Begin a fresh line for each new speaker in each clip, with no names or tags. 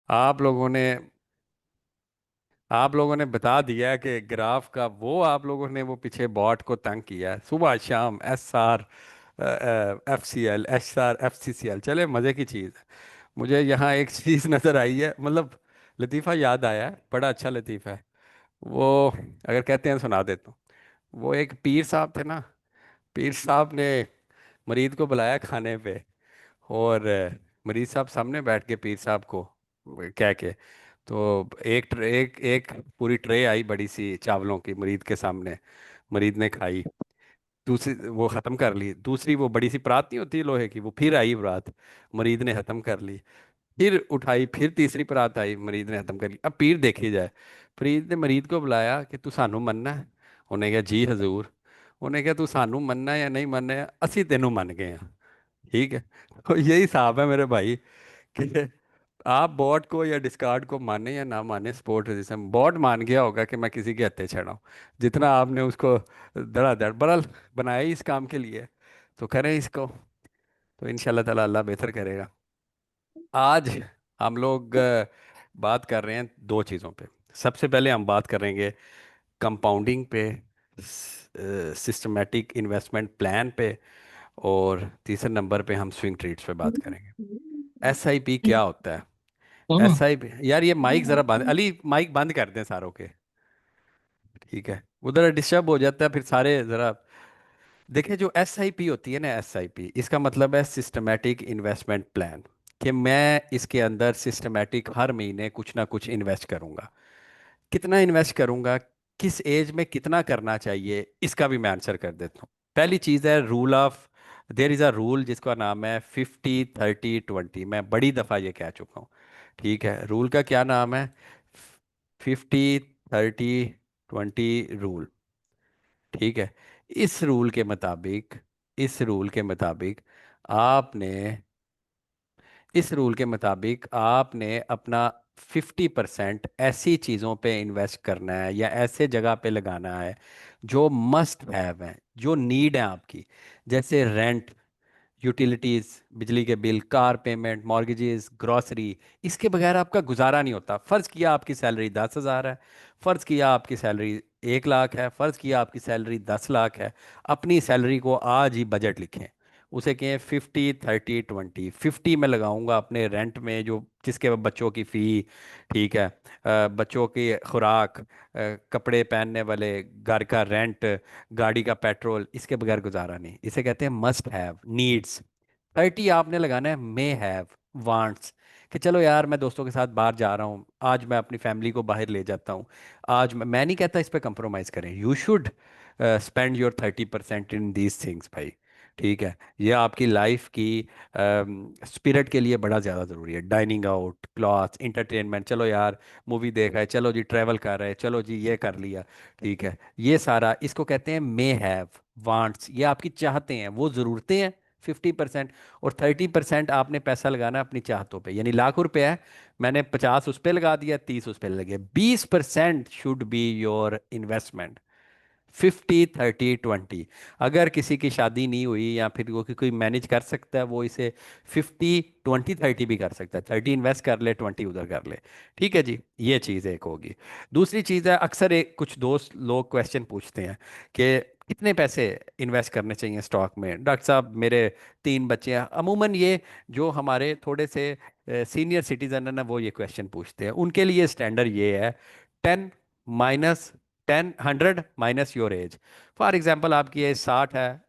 आप लोगों ने आप लोगों ने बता दिया कि ग्राफ का वो आप लोगों ने वो पीछे बॉट को तंग किया है सुबह शाम। SR FCL SR FCCL, चले मज़े की चीज़ है। मुझे यहाँ एक चीज़ नज़र आई है, मतलब लतीफ़ा याद आया है, बड़ा अच्छा लतीफ़ा है वो। अगर कहते हैं सुना देता हूँ। वो एक पीर साहब थे ना। पीर साहब ने मरीद को बुलाया खाने पे, और मरीज साहब सामने बैठ के पीर साहब को कह के, तो एक पूरी ट्रे आई बड़ी सी चावलों की मरीद के सामने। मरीद ने खाई, दूसरी वो ख़त्म कर ली। दूसरी वो बड़ी सी परात नहीं होती लोहे की, वो फिर आई परात, मरीद ने ख़त्म कर ली। फिर उठाई, फिर तीसरी परात आई, मरीद ने ख़त्म कर ली। अब पीर देखी जाए। फरीद ने मरीद को बुलाया कि तू सानू मनना है? उन्हें कहा जी हजूर। उन्हें कहा तू सानू मनना है या नहीं मनना है, असी तेनू मन गए हैं। ठीक है। तो यही हिसाब है मेरे भाई कि आप बॉट को या डिस्कार्ड को माने या ना माने, सपोर्ट रजिज्म बॉट मान गया होगा कि मैं किसी के हत्थे चढ़ाऊं। जितना आपने उसको धड़ाधड़ बरल बनाया ही इस काम के लिए, तो करें इसको। तो इंशाल्लाह ताला अल्लाह बेहतर करेगा। आज हम लोग बात कर रहे हैं दो चीज़ों पे। सबसे पहले हम बात करेंगे कंपाउंडिंग पे, सिस्टमेटिक इन्वेस्टमेंट प्लान पे, और तीसरे नंबर पे हम स्विंग ट्रेड्स पे बात करेंगे। SIP क्या होता है? SIP, यार ये माइक जरा बंद, अली माइक बंद कर दें सारों के। ठीक है, उधर डिस्टर्ब हो जाता है फिर सारे जरा। देखिए जो SIP होती है ना, SIP इसका मतलब है सिस्टमेटिक इन्वेस्टमेंट प्लान। कि मैं इसके अंदर सिस्टमेटिक हर महीने कुछ ना कुछ इन्वेस्ट करूंगा। कितना इन्वेस्ट करूंगा, किस एज में कितना करना चाहिए, इसका भी मैं आंसर कर देता हूँ। पहली चीज़ है rule of, there is a rule जिसका नाम है 50 30 20। मैं बड़ी दफ़ा ये कह चुका हूँ। ठीक है, रूल का क्या नाम है? 50 30 20 रूल। ठीक है। इस रूल के मुताबिक, इस रूल के मुताबिक आपने इस रूल के मुताबिक आपने अपना 50% ऐसी चीज़ों पे इन्वेस्ट करना है या ऐसे जगह पे लगाना है जो मस्ट हैव है, जो नीड है आपकी। जैसे रेंट, यूटिलिटीज, बिजली के bill, car payment, mortgages, grocery. इसके बगैर आपका गुजारा नहीं होता। फर्ज किया आपकी सैलरी 10,000 है, फर्ज किया आपकी सैलरी 1 लाख है, फर्ज किया आपकी सैलरी 10 लाख है। अपनी सैलरी को आज ही बजट लिखें। उसे कहें 50 30 20। 50 में लगाऊंगा अपने रेंट में, जो जिसके बच्चों की फ़ी, ठीक है, बच्चों की खुराक, कपड़े पहनने वाले, घर का रेंट, गाड़ी का पेट्रोल, इसके बगैर गुजारा नहीं। इसे कहते हैं मस्ट हैव, नीड्स। 30 आपने लगाना है मे हैव, वांट्स। कि चलो यार मैं दोस्तों के साथ बाहर जा रहा हूँ, आज मैं अपनी फैमिली को बाहर ले जाता हूँ। आज मैं नहीं कहता इस पे कंप्रोमाइज़ करें, you should spend your 30% in these things भाई। ठीक है। ये आपकी लाइफ की स्पिरिट के लिए बड़ा ज़्यादा ज़रूरी है। डाइनिंग आउट, क्लॉथ, इंटरटेनमेंट, चलो यार मूवी देख रहे, चलो जी ट्रैवल कर रहे, चलो जी ये कर लिया। ठीक है। ये सारा इसको कहते हैं मे हैव, वांट्स। ये आपकी चाहते हैं, वो ज़रूरतें हैं 50%। और 30% आपने पैसा लगाना है अपनी चाहतों पे। यानी लाख रुपए है, मैंने 50 उस पे लगा दिया, 30 उस पे लगे। 20% शुड बी योर इन्वेस्टमेंट। 50 30 20। अगर किसी की शादी नहीं हुई या फिर वो कोई मैनेज कर सकता है, वो इसे 50 20 30 भी कर सकता है। 30 इन्वेस्ट कर ले, 20 उधर कर ले। ठीक है जी, ये चीज़ एक होगी। दूसरी चीज़ है, अक्सर एक कुछ दोस्त लोग क्वेश्चन पूछते हैं कि कितने पैसे इन्वेस्ट करने चाहिए स्टॉक में डॉक्टर साहब, मेरे 3 बच्चे हैं। अमूमन ये जो हमारे थोड़े से सीनियर सिटीजन है ना, वो ये क्वेश्चन पूछते हैं। उनके लिए स्टैंडर्ड ये है, 10 - 100 - योर एज। फॉर एग्जाम्पल आपकी एज 60 है,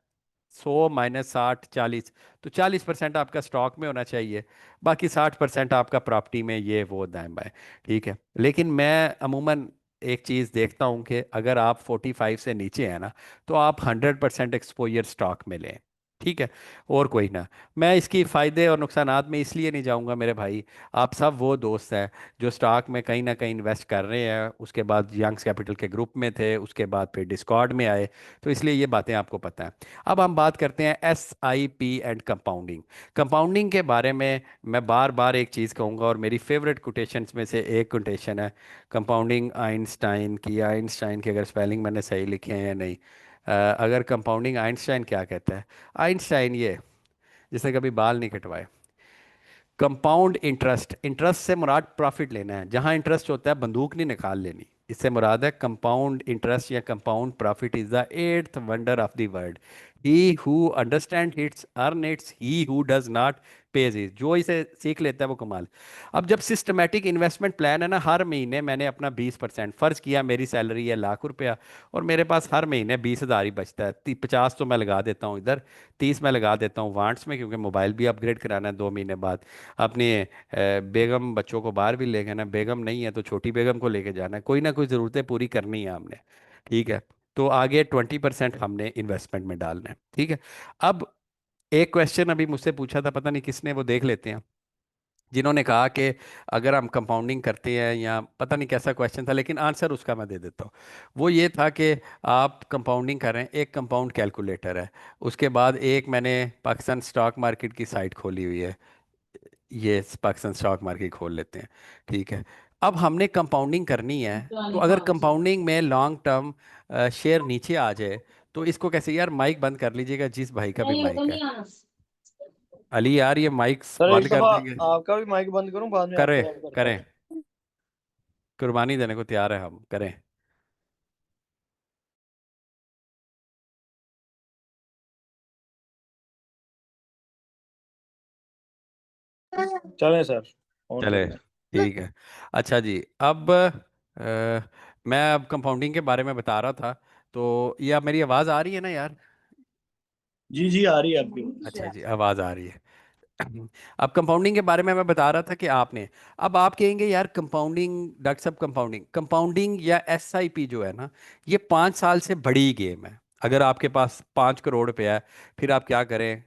100 - 60 40। तो 40% आपका स्टॉक में होना चाहिए, बाकी 60% आपका प्रॉपर्टी में, ये वो दाएं बाएं। ठीक है। लेकिन मैं अमूमन एक चीज़ देखता हूँ कि अगर आप 45 से नीचे हैं ना, तो आप 100% एक्सपोजर स्टॉक में लें। ठीक है। और कोई ना, मैं इसकी फ़ायदे और नुकसानात में इसलिए नहीं जाऊंगा मेरे भाई। आप सब वो दोस्त हैं जो स्टॉक में कहीं ना कहीं इन्वेस्ट कर रहे हैं, उसके बाद यंग्स कैपिटल के ग्रुप में थे, उसके बाद फिर डिस्कॉर्ड में आए, तो इसलिए ये बातें आपको पता है। अब हम बात करते हैं SIP एंड कंपाउंडिंग। कंपाउंडिंग के बारे में मैं बार बार एक चीज़ कहूँगा, और मेरी फेवरेट कोटेशंस में से एक कोटेशन है कंपाउंडिंग आइंस्टाइन की। आइंस्टाइन की अगर स्पेलिंग मैंने सही लिखे हैं या नहीं, अगर कंपाउंडिंग आइंस्टाइन क्या कहता है? आइंस्टाइन ये, जिसने कभी बाल नहीं कटवाए, कंपाउंड इंटरेस्ट, इंटरेस्ट से मुराद प्रॉफिट लेना है, जहां इंटरेस्ट होता है बंदूक नहीं निकाल लेनी। इससे मुराद है कंपाउंड इंटरेस्ट या compound profit is the eighth wonder of the world. He who understand it's earn it's, he who does not page it. जो इसे सीख लेता है वो कमाल। अब जब सिस्टमेटिक इन्वेस्टमेंट प्लान है ना, हर महीने मैंने अपना 20%, फर्ज किया मेरी सैलरी है ₹1,00,000 और मेरे पास हर महीने 20,000 ही बचता है, 50 तो मैं लगा देता हूँ इधर, 30 मैं लगा देता हूँ वांट्स में, क्योंकि मोबाइल भी अपग्रेड कराना है 2 महीने बाद। अपने बेगम बच्चों को बाहर भी ले गए ना, बेगम नहीं है तो छोटी बेगम को लेके जाना है, कोई ना कोई ज़रूरतें पूरी करनी है हमने। ठीक है। तो आगे 20% हमने इन्वेस्टमेंट में डालना है। ठीक है। अब एक क्वेश्चन अभी मुझसे पूछा था, पता नहीं किसने, वो देख लेते हैं। जिन्होंने कहा कि अगर हम कंपाउंडिंग करते हैं, या पता नहीं कैसा क्वेश्चन था, लेकिन आंसर उसका मैं दे देता हूँ। वो ये था कि आप कंपाउंडिंग कर रहे हैं, एक कंपाउंड कैलकुलेटर है, उसके बाद एक मैंने पाकिस्तान स्टॉक मार्केट की साइट खोली हुई है, ये पाकिस्तान स्टॉक मार्केट खोल लेते हैं। ठीक है। अब हमने कंपाउंडिंग करनी है, तो अगर कंपाउंडिंग में लॉन्ग टर्म शेयर नीचे आ जाए, तो इसको कैसे, यार माइक बंद कर लीजिएगा जिस भाई का भी माइक है। अली यार ये माइक्स
सर एक
बंद कर
दफा
देंगे।
आपका भी माइक बंद करूं, बाद में
करें,
आपका बंद करता
करें,
हूँ।
कुर्बानी देने को तैयार है हम, करें।
चलें सर, ऑन कर
चले,
लें।
ठीक है। अच्छा जी, अब मैं अब कंपाउंडिंग के बारे में बता रहा था। तो ये अब मेरी आवाज़ आ रही है ना यार?
जी जी, आ रही है आपकी।
अच्छा जी, आवाज़ आ रही है। अब कंपाउंडिंग के बारे में मैं बता रहा था कि आपने, अब आप कहेंगे यार कंपाउंडिंग, डॉक्टर साहब कंपाउंडिंग, कंपाउंडिंग या एसआईपी जो है ना, ये 5 साल से बड़ी गेम है। अगर आपके पास 5 करोड़ रुपया है, फिर आप क्या करें,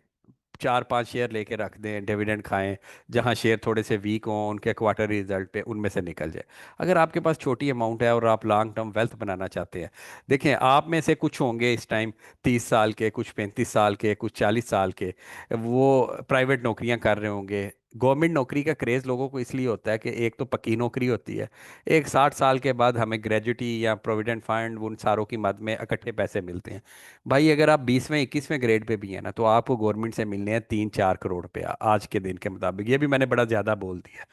4-5 शेयर लेके रख दें, डिविडेंड खाएं, जहां शेयर थोड़े से वीक हों उनके क्वार्टर रिजल्ट पे उनमें से निकल जाए। अगर आपके पास छोटी अमाउंट है और आप लॉन्ग टर्म वेल्थ बनाना चाहते हैं, देखें आप में से कुछ होंगे इस टाइम 30 साल के, कुछ 35 साल के, कुछ 40 साल के, वो प्राइवेट नौकरियां कर रहे होंगे। गवर्नमेंट नौकरी का क्रेज़ लोगों को इसलिए होता है कि एक तो पक्की नौकरी होती है, एक 60 साल के बाद हमें ग्रेजुटी या प्रोविडेंट फंड उन सारों की मद में इकट्ठे पैसे मिलते हैं। भाई अगर आप 20वें 21वें ग्रेड पे भी हैं ना, तो आपको गवर्नमेंट से मिलने हैं 3-4 करोड़ रुपया आज के दिन के मुताबिक, ये भी मैंने बड़ा ज़्यादा बोल दिया।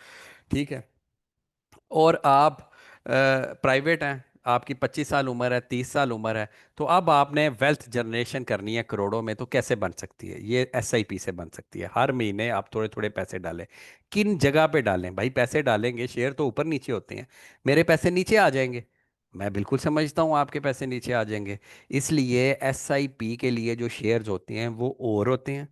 ठीक है। और आप प्राइवेट हैं, आपकी 25 साल उम्र है, 30 साल उम्र है, तो अब आपने वेल्थ जनरेशन करनी है करोड़ों में, तो कैसे बन सकती है? ये एसआईपी से बन सकती है। हर महीने आप थोड़े थोड़े पैसे डालें। किन जगह पे डालें भाई? पैसे डालेंगे, शेयर तो ऊपर नीचे होते हैं, मेरे पैसे नीचे आ जाएंगे। मैं बिल्कुल समझता हूँ आपके पैसे नीचे आ जाएंगे। इसलिए एसआईपी के लिए जो शेयर्स होते हैं वो और होते हैं,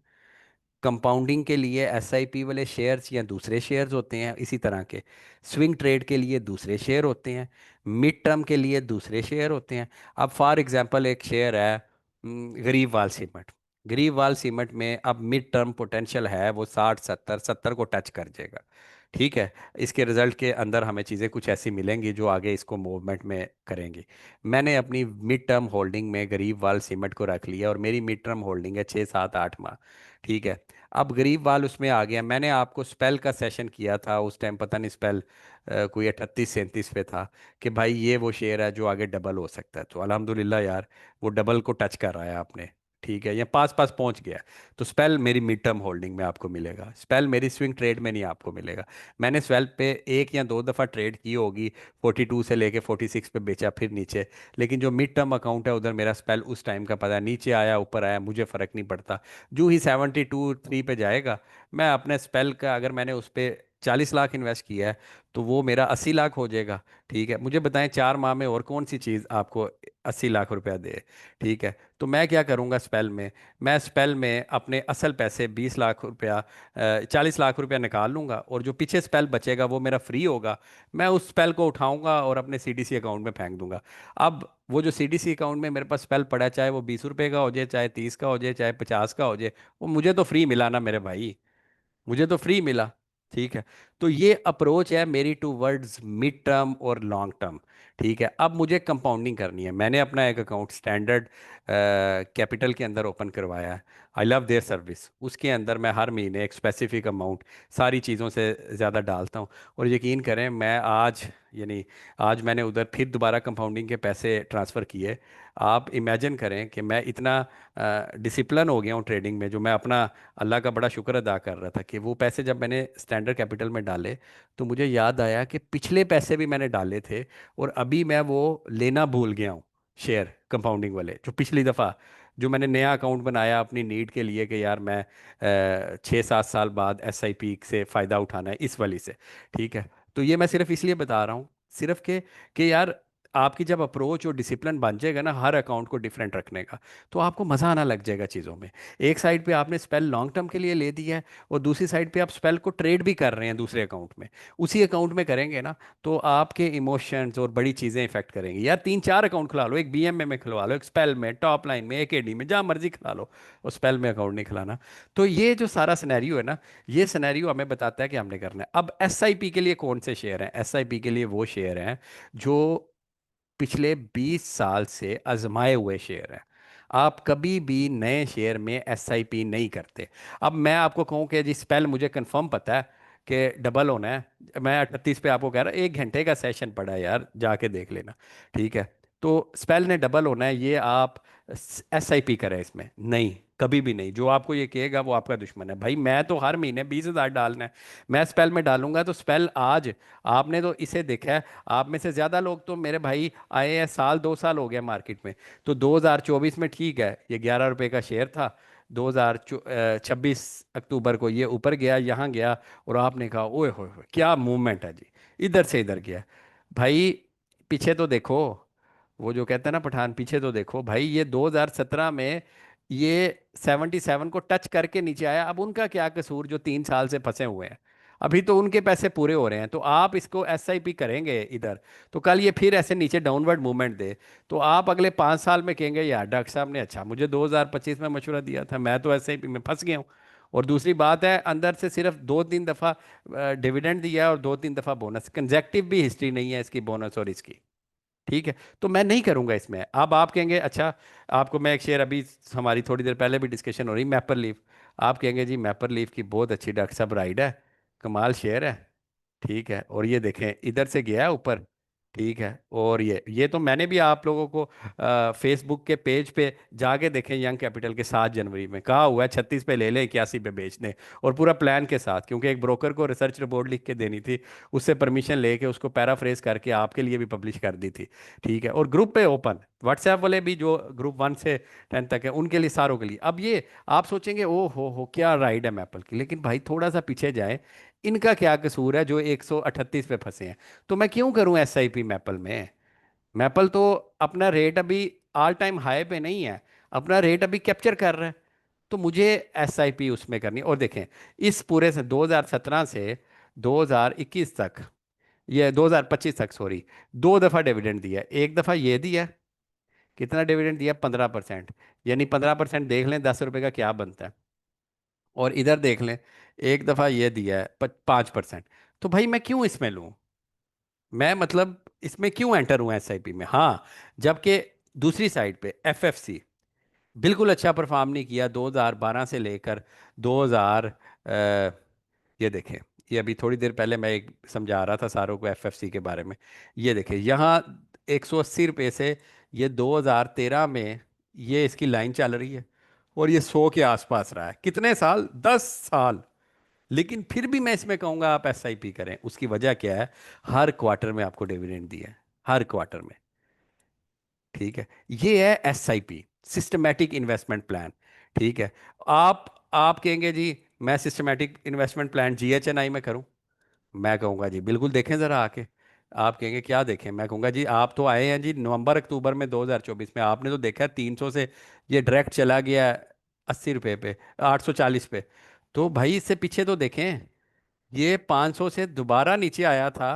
कंपाउंडिंग के लिए एसआईपी वाले शेयर्स या दूसरे शेयर्स होते हैं इसी तरह के, स्विंग ट्रेड के लिए दूसरे शेयर होते हैं, मिड टर्म के लिए दूसरे शेयर होते हैं। अब फॉर एग्जांपल एक शेयर है गरीब वाल सीमेंट। गरीब वाल सीमेंट में अब मिड टर्म पोटेंशियल है, वो 60 70 70 को टच कर जाएगा। ठीक है। इसके रिजल्ट के अंदर हमें चीज़ें कुछ ऐसी मिलेंगी जो आगे इसको मूवमेंट में करेंगी। मैंने अपनी मिड टर्म होल्डिंग में गरीब वाल सीमेंट को रख लिया और मेरी मिड टर्म होल्डिंग है 6 7 8 माह। ठीक है। अब गरीब वाल उसमें आ गया, मैंने आपको स्पेल का सेशन किया था उस टाइम, पता नहीं स्पेल कोई 38 37 पे था, कि भाई ये वो शेयर है जो आगे डबल हो सकता है। तो अल्हम्दुलिल्लाह यार, वो डबल को टच कर रहा है आपने। ठीक है, ये पास पास पहुंच गया है। तो स्पेल मेरी मिड टर्म होल्डिंग में आपको मिलेगा, स्पेल मेरी स्विंग ट्रेड में नहीं आपको मिलेगा। मैंने स्वेल पे 1 या 2 दफ़ा ट्रेड की होगी, 42 से लेके 46 पे बेचा फिर नीचे। लेकिन जो मिड टर्म अकाउंट है उधर मेरा स्पेल उस टाइम का पता है, नीचे आया ऊपर आया मुझे फ़र्क नहीं पड़ता। जो ही 72 3 पे जाएगा, मैं अपने स्पेल का, अगर मैंने उस पर 40 लाख इन्वेस्ट किया है, तो वो मेरा 80 लाख हो जाएगा। ठीक है। मुझे बताएं 4 माह में और कौन सी चीज़ आपको 80 लाख रुपया दे? ठीक है। तो मैं क्या करूँगा स्पेल में, मैं स्पेल में अपने असल पैसे 20 लाख रुपया, 40 लाख रुपया निकाल लूँगा, और जो पीछे स्पेल बचेगा वो मेरा फ्री होगा। मैं उस स्पेल को उठाऊंगा और अपने सीडीसी अकाउंट में फेंक दूंगा। अब वो जो सीडीसी अकाउंट में मेरे पास स्पेल पड़ा है, चाहे वो 20 रुपए का हो जाए, चाहे 30 का हो जाए, चाहे 50 का हो जाए, वो मुझे तो फ्री मिला ना मेरे भाई, मुझे तो फ्री मिला। ठीक है। तो ये अप्रोच है मेरी टूवर्ड्स मिड टर्म और लॉन्ग टर्म। ठीक है, अब मुझे कंपाउंडिंग करनी है। मैंने अपना एक अकाउंट स्टैंडर्ड कैपिटल के अंदर ओपन करवाया है। I love their service. उसके अंदर मैं हर महीने एक स्पेसिफिक अमाउंट सारी चीज़ों से ज़्यादा डालता हूँ। और यकीन करें, मैं आज, यानी आज मैंने उधर फिर दोबारा कंपाउंडिंग के पैसे ट्रांसफ़र किए। आप इमेजिन करें कि मैं इतना डिसिप्लिन हो गया हूँ ट्रेडिंग में, जो मैं अपना अल्लाह का बड़ा शुक्र अदा कर रहा था कि वो पैसे जब मैंने स्टैंडर्ड कैपिटल में डाले, तो मुझे याद आया कि पिछले पैसे भी मैंने डाले थे और अभी मैं वो लेना भूल गया हूँ। शेयर कंपाउंडिंग वाले जो पिछली दफ़ा, जो मैंने नया अकाउंट बनाया अपनी नीड के लिए कि यार मैं 6-7 साल बाद एसआईपी से फ़ायदा उठाना है इस वाली से। ठीक है, तो ये मैं सिर्फ इसलिए बता रहा हूँ, सिर्फ कि यार आपकी जब अप्रोच और डिसिप्लिन बन जाएगा ना हर अकाउंट को डिफरेंट रखने का, तो आपको मज़ा आना लग जाएगा चीज़ों में। एक साइड पे आपने स्पेल लॉन्ग टर्म के लिए ले दिया है, और दूसरी साइड पे आप स्पेल को ट्रेड भी कर रहे हैं दूसरे अकाउंट में। उसी अकाउंट में करेंगे ना, तो आपके इमोशंस और बड़ी चीज़ें इफेक्ट करेंगी। यार 3-4 अकाउंट खुला लो, एक बीएमए में खुलवा लो, एक स्पेल में, टॉप लाइन में, एकेडी में, जहाँ मर्जी खुला लो, और स्पेल में अकाउंट नहीं खुलाना। तो ये जो सारा सिनेरियो है ना, ये सिनेरियो हमें बताता है कि हमने करना है। अब एसआईपी के लिए कौन से शेयर हैं? एसआईपी के लिए वो शेयर हैं जो पिछले 20 साल से आजमाए हुए शेयर हैं। आप कभी भी नए शेयर में एसआईपी नहीं करते। अब मैं आपको कहूं कि जी स्पेल मुझे कंफर्म पता है कि डबल होना है, मैं 38 पे आपको कह रहा, 1 घंटे का सेशन पड़ा है यार, जाके देख लेना। ठीक है, तो स्पेल ने डबल होना है, ये आप एसआईपी करें इसमें नहीं, कभी भी नहीं। जो आपको ये कहेगा वो आपका दुश्मन है। भाई मैं तो हर महीने 20,000 डालना है, मैं स्पेल में डालूंगा तो स्पेल आज, आपने तो इसे देखा है, आप में से ज़्यादा लोग तो मेरे भाई आए हैं, 1-2 साल हो गया मार्केट में। तो 2024 में ठीक है, ये 11 रुपए का शेयर था, 2026 अक्टूबर को ये ऊपर गया, यहाँ गया, और आपने कहा ओए होए होए, क्या मूवमेंट है जी, इधर से इधर गया। भाई पीछे तो देखो, वो जो कहते हैं ना पठान, पीछे तो देखो भाई। ये 2017 में ये 77 को टच करके नीचे आया। अब उनका क्या कसूर जो 3 साल से फंसे हुए हैं? अभी तो उनके पैसे पूरे हो रहे हैं। तो आप इसको एसआईपी करेंगे इधर, तो कल ये फिर ऐसे नीचे डाउनवर्ड मूवमेंट दे, तो आप अगले 5 साल में कहेंगे यार डॉक्टर साहब ने अच्छा मुझे 2025 में मशवरा दिया था, मैं तो एसआईपी में फंस गया हूँ। और दूसरी बात है, अंदर से सिर्फ 2-3 दफ़ा डिविडेंड दिया है और 2-3 दफ़ा बोनस, कंजेक्टिव भी हिस्ट्री नहीं है इसकी, बोनस और इसकी। ठीक है, तो मैं नहीं करूंगा इसमें। अब आप कहेंगे अच्छा, आपको मैं एक शेयर, अभी हमारी थोड़ी देर पहले भी डिस्कशन हो रही, मैपर लीफ। आप कहेंगे जी मैपर लीफ की बहुत अच्छी डॉक्टर साहब राइड है, कमाल शेयर है। ठीक है, और ये देखें इधर से गया है ऊपर। ठीक है, और ये तो मैंने भी आप लोगों को फेसबुक के पेज पे जाके देखें, यंग कैपिटल के 7 जनवरी में कहा हुआ है 36 पे ले लें, 81 पे बेच दें, और पूरा प्लान के साथ, क्योंकि एक ब्रोकर को रिसर्च रिपोर्ट लिख के देनी थी, उससे परमिशन लेके उसको पैराफ्रेज करके आपके लिए भी पब्लिश कर दी थी। ठीक है, और ग्रुप पे ओपन, व्हाट्सएप वाले भी जो ग्रुप 1 से 10 तक है उनके लिए, सारों के लिए। अब ये आप सोचेंगे ओ हो क्या राइड है मैपल की, लेकिन भाई थोड़ा सा पीछे जाए, इनका क्या कसूर है जो 138 पे फंसे हैं? तो मैं क्यों करूं एसआईपी मैपल में? मैपल तो अपना रेट अभी ऑल टाइम हाई पे नहीं है, अपना रेट अभी कैप्चर कर रहा है। तो मुझे एसआईपी उसमें करनी है। और देखें, इस पूरे से 2017 से 2021 तक, ये 2025 तक सॉरी, 2 दफ़ा डिविडेंड दिया है। एक दफ़ा ये दिया, कितना डिविडेंड दिया? 15%। यानी 15% देख लें 10 रुपए का क्या बनता है। और इधर देख लें, एक दफ़ा ये दिया है 5%। तो भाई मैं क्यों इसमें लूं? मैं मतलब इसमें क्यों एंटर हुआ एसआईपी में? हाँ, जबकि दूसरी साइड पे एफएफसी बिल्कुल अच्छा परफॉर्म नहीं किया 2012 से लेकर 2000, ये देखें, ये अभी थोड़ी देर पहले मैं एक समझा रहा था सारों को एफएफसी के बारे में। ये देखें यहाँ 180 रुपये से ये 2013 में ये इसकी लाइन चल रही है, और ये 100 के आसपास रहा है। कितने साल? 10 साल। लेकिन फिर भी मैं इसमें कहूंगा आप एसआईपी करें। उसकी वजह क्या है? हर क्वार्टर में आपको डिविडेंड दिया है, हर क्वार्टर में। ठीक है, ये है एसआईपी, सिस्टमैटिक इन्वेस्टमेंट प्लान। ठीक है, आप कहेंगे जी मैं सिस्टमैटिक इन्वेस्टमेंट प्लान जीएचएनआई में करूं? मैं कहूंगा जी बिल्कुल देखें ज़रा आके। आप कहेंगे क्या देखें? मैं कहूंगा जी आप तो आए हैं जी नवंबर अक्टूबर में 2024 में, आपने तो देखा है 300 से ये डायरेक्ट चला गया 80 रुपये पे, 840 पे। तो भाई इससे पीछे तो देखें, ये 500 से दोबारा नीचे आया था,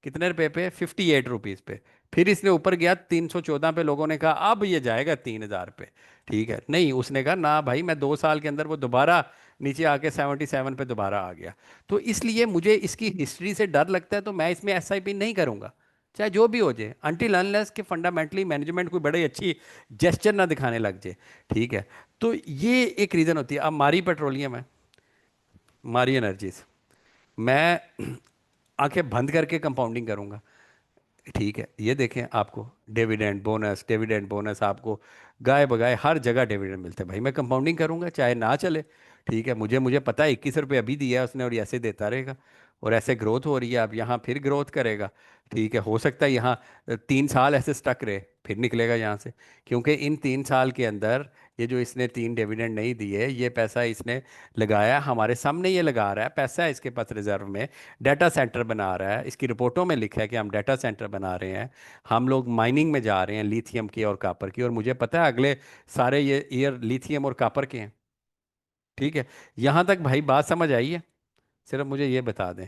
कितने रुपए पे? 58 रुपीज़ पे। फिर इसने ऊपर गया 314 पे, लोगों ने कहा अब ये जाएगा 3000 पे। ठीक है, नहीं, उसने कहा ना भाई, मैं 2 साल के अंदर वो दोबारा नीचे आके 77 पे दोबारा आ गया। तो इसलिए मुझे इसकी हिस्ट्री से डर लगता है, तो मैं इसमें एसआईपी नहीं करूंगा, चाहे जो भी हो जाए, अनटिल अनलेस कि फंडामेंटली मैनेजमेंट कोई बड़ी अच्छी जेस्चर ना दिखाने लग जाए। ठीक है, तो ये एक रीज़न होती है। अब मारी पेट्रोलियम है, मारी एनर्जीज, मैं आंखें बंद करके कंपाउंडिंग करूंगा। ठीक है, ये देखें, आपको डिविडेंड बोनस आपको गाय बगाए हर जगह डिविडेंड मिलते हैं भाई, मैं कंपाउंडिंग करूंगा चाहे ना चले। ठीक है, मुझे मुझे पता है 21 रुपये अभी दिया है उसने, और ये ऐसे देता रहेगा, और ऐसे ग्रोथ हो रही है, अब यहाँ फिर ग्रोथ करेगा। ठीक है, हो सकता है यहाँ 3 साल ऐसे स्टक रहे, फिर निकलेगा यहाँ से, क्योंकि इन 3 साल के अंदर ये जो इसने 3 डिविडेंड नहीं दिए, ये पैसा इसने लगाया हमारे सामने, ये लगा रहा है पैसा है इसके पास रिजर्व में, डाटा सेंटर बना रहा है, इसकी रिपोर्टों में लिखा है कि हम डाटा सेंटर बना रहे हैं, हम लोग माइनिंग में जा रहे हैं लिथियम की और कापर की, और मुझे पता है अगले सारे ये ईयर लिथियम और कापर के हैं। ठीक है, यहाँ तक भाई बात समझ आई है? सिर्फ मुझे ये बता दें।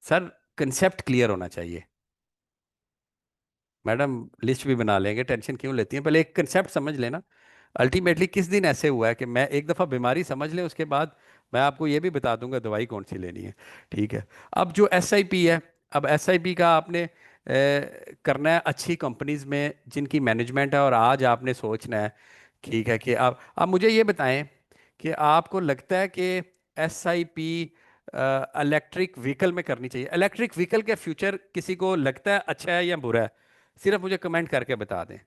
सर, कंसेप्ट क्लियर होना चाहिए। मैडम, लिस्ट भी बना लेंगे, टेंशन क्यों लेती हैं, पहले एक कंसेप्ट समझ लेना। अल्टीमेटली किस दिन ऐसे हुआ है कि मैं एक दफ़ा बीमारी समझ लें, उसके बाद मैं आपको ये भी बता दूंगा दवाई कौन सी लेनी है। ठीक है, अब जो एसआईपी है, अब एसआईपी का आपने करना है अच्छी कंपनीज में जिनकी मैनेजमेंट है, और आज आपने सोचना है। ठीक है, कि आप मुझे ये बताएं कि आपको लगता है कि एसआईपी इलेक्ट्रिक व्हीकल में करनी चाहिए? इलेक्ट्रिक व्हीकल का फ्यूचर किसी को लगता है अच्छा है या बुरा है? सिर्फ मुझे कमेंट करके बता दें।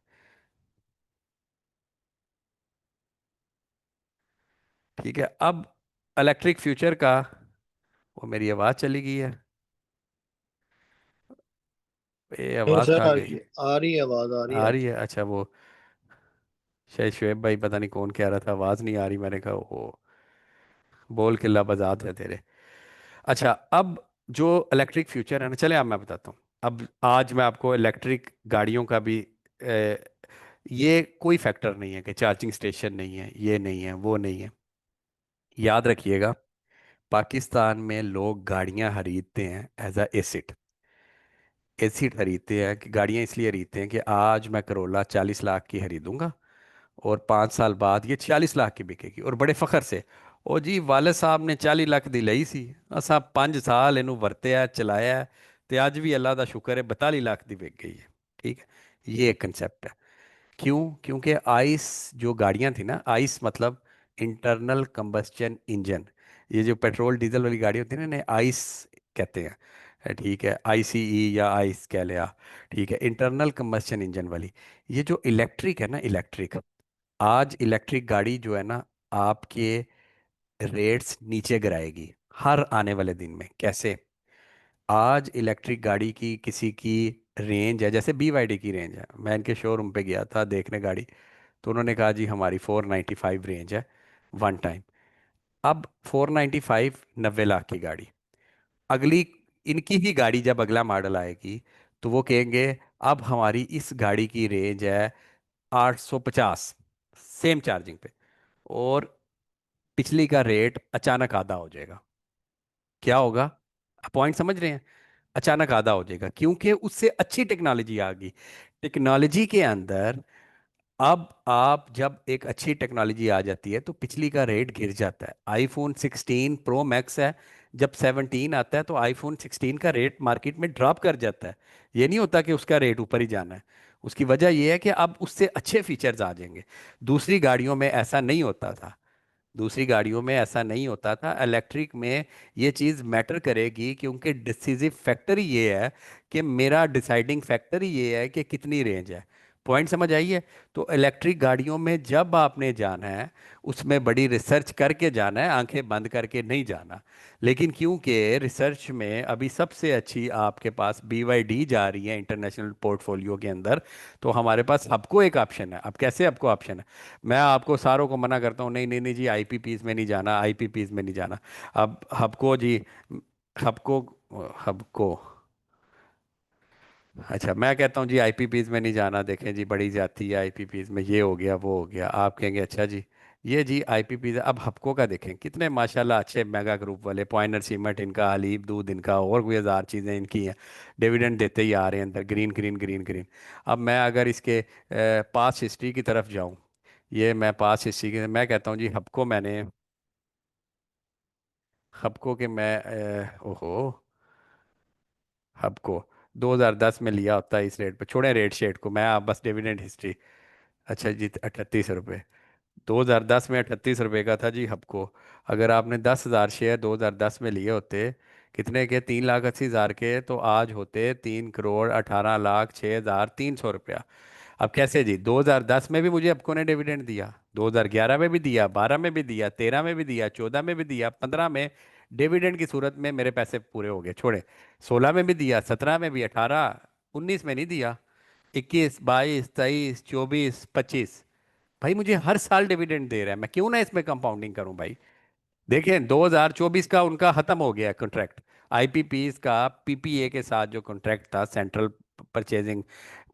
ठीक है, अब इलेक्ट्रिक फ्यूचर का, वो मेरी आवाज़ चली गई है, ये
नहीं
आवाज़
सर,
कहाँ गई?
आ रही है, आवाज आ रही है
आ रही
आपकी।
है, अच्छा, वो शायद शुएब भाई, पता नहीं कौन कह रहा था आवाज़ नहीं आ रही, मैंने कहा वो बोल के लबजात है तेरे। अच्छा, अब जो इलेक्ट्रिक फ्यूचर है ना, चले अब मैं बताता हूँ। अब आज मैं आपको इलेक्ट्रिक गाड़ियों का भी ये कोई फैक्टर नहीं है कि चार्जिंग स्टेशन नहीं है, ये नहीं है, वो नहीं है। याद रखिएगा, पाकिस्तान में लोग गाड़ियां खरीदते हैं एज अ एसिड। एसिड खरीदते हैं, कि गाड़ियां इसलिए खरीदते हैं कि आज मैं करोला 40 लाख की खरीदूंगा, और 5 साल बाद ये 40 लाख की बिकेगी, और बड़े फखर से, ओ जी वाले साहब ने 40 लाख दी लई सी, असा 5 साल इनू वरत्या चलाया है, ते अज भी अल्लाह का शुक्र है 42 लाख दी बिक गई है। ठीक है, ये एक कंसेप्ट है। क्यों? क्योंकि आइस जो गाड़ियां थी ना, आइस मतलब इंटरनल कंबस्चन इंजन, ये जो पेट्रोल डीजल वाली गाड़ी होती है ना, इन्हें आइस कहते हैं। ठीक है, आईसीई या आइस कह लिया। ठीक है, इंटरनल कंबस्चन इंजन वाली। ये जो इलेक्ट्रिक है ना, इलेक्ट्रिक, आज इलेक्ट्रिक गाड़ी जो है ना, आपके रेट्स नीचे गिराएगी हर आने वाले दिन में। कैसे? आज इलेक्ट्रिक गाड़ी की किसी की रेंज है, जैसे BYD की रेंज है, मैं इनके शोरूम पे गया था देखने गाड़ी, तो उन्होंने कहा जी हमारी 495 रेंज है वन टाइम। अब 495, 90 लाख की गाड़ी। अगली इनकी ही गाड़ी जब अगला मॉडल आएगी, तो वो कहेंगे अब हमारी इस गाड़ी की रेंज है 850, सेम चार्जिंग पे, और पिछली का रेट अचानक आधा हो जाएगा। क्या होगा? पॉइंट समझ रहे हैं? अचानक आधा हो जाएगा, क्योंकि उससे अच्छी टेक्नोलॉजी आ गई। टेक्नोलॉजी के अंदर, अब आप जब एक अच्छी टेक्नोलॉजी आ जाती है तो पिछली का रेट गिर जाता है। आईफोन 16 प्रो मैक्स है, जब 17 आता है तो आईफोन 16 का रेट मार्केट में ड्रॉप कर जाता है। ये नहीं होता कि उसका रेट ऊपर ही जाना है, उसकी वजह यह है कि अब उससे अच्छे फीचर्स आ जाएंगे। दूसरी गाड़ियों में ऐसा नहीं होता था, दूसरी गाड़ियों में ऐसा नहीं होता था, इलेक्ट्रिक में ये चीज़ मैटर करेगी, क्योंकि डिसीजिव फैक्टर ही ये है, कि मेरा डिसाइडिंग फैक्टर ही ये है कि कितनी रेंज है। पॉइंट समझ आई है? तो इलेक्ट्रिक गाड़ियों में जब आपने जाना है, उसमें बड़ी रिसर्च करके जाना है, आंखें बंद करके नहीं जाना। लेकिन क्योंकि रिसर्च में अभी सबसे अच्छी आपके पास BYD जा रही है इंटरनेशनल पोर्टफोलियो के अंदर, तो हमारे पास हबको एक ऑप्शन है। अब कैसे हबको ऑप्शन है? मैं आपको सारों को मना करता हूँ, नहीं नहीं नहीं जी, आईपीपीज में नहीं जाना, आईपीपीज में नहीं जाना। अब हबको जी, हबको, हबको, अच्छा, मैं कहता हूँ जी आईपीपीज में नहीं जाना, देखें जी बड़ी जाती है आईपीपीज में, ये हो गया वो हो गया, आप कहेंगे अच्छा जी, ये जी आईपीपी। अब हपको का देखें, कितने माशाल्लाह अच्छे मेगा ग्रुप वाले, पॉइनर सीमेंट इनका, हलीब दूध इनका, और भी हजार चीज़ें इनकी हैं। डिविडेंड देते ही आ रहे हैं अंदर, ग्रीन ग्रीन ग्रीन ग्रीन। अब मैं अगर इसके पास हिस्ट्री की तरफ जाऊं, ये मैं पास हिस्ट्री की मैं कहता हूँ जी हपको मैंने, हपको के मैं ओहो, हपको 2010 में लिया होता है इस रेट पे, छोड़े रेट शेट को, मैं आप बस डिविडेंड हिस्ट्री। अच्छा जी 38 रुपये, 2010 में 38 रुपये का था जी हबको। अगर आपने 10,000 शेयर 2010 में लिए होते, कितने के, 3,80,000 के, तो आज होते 3,18,06,300 रुपया। अब कैसे जी, 2010 में भी मुझे हबको ने डिविडेंड दिया, 2011 में भी दिया, 12 में भी दिया, 13 में भी दिया, 14 में भी दिया, 15 में डिविडेंड की सूरत में मेरे पैसे पूरे हो गए, छोड़े। 16 में भी दिया, 17 में भी, 18, 19 में नहीं दिया, 21, 22, 23, 24, 25। भाई मुझे हर साल डिविडेंड दे रहा है, मैं क्यों ना इसमें कंपाउंडिंग करूं भाई। देखें 2024 का उनका खत्म हो गया कॉन्ट्रैक्ट, आईपीपीस का, पीपीए के साथ जो कॉन्ट्रैक्ट था, सेंट्रल परचेजिंग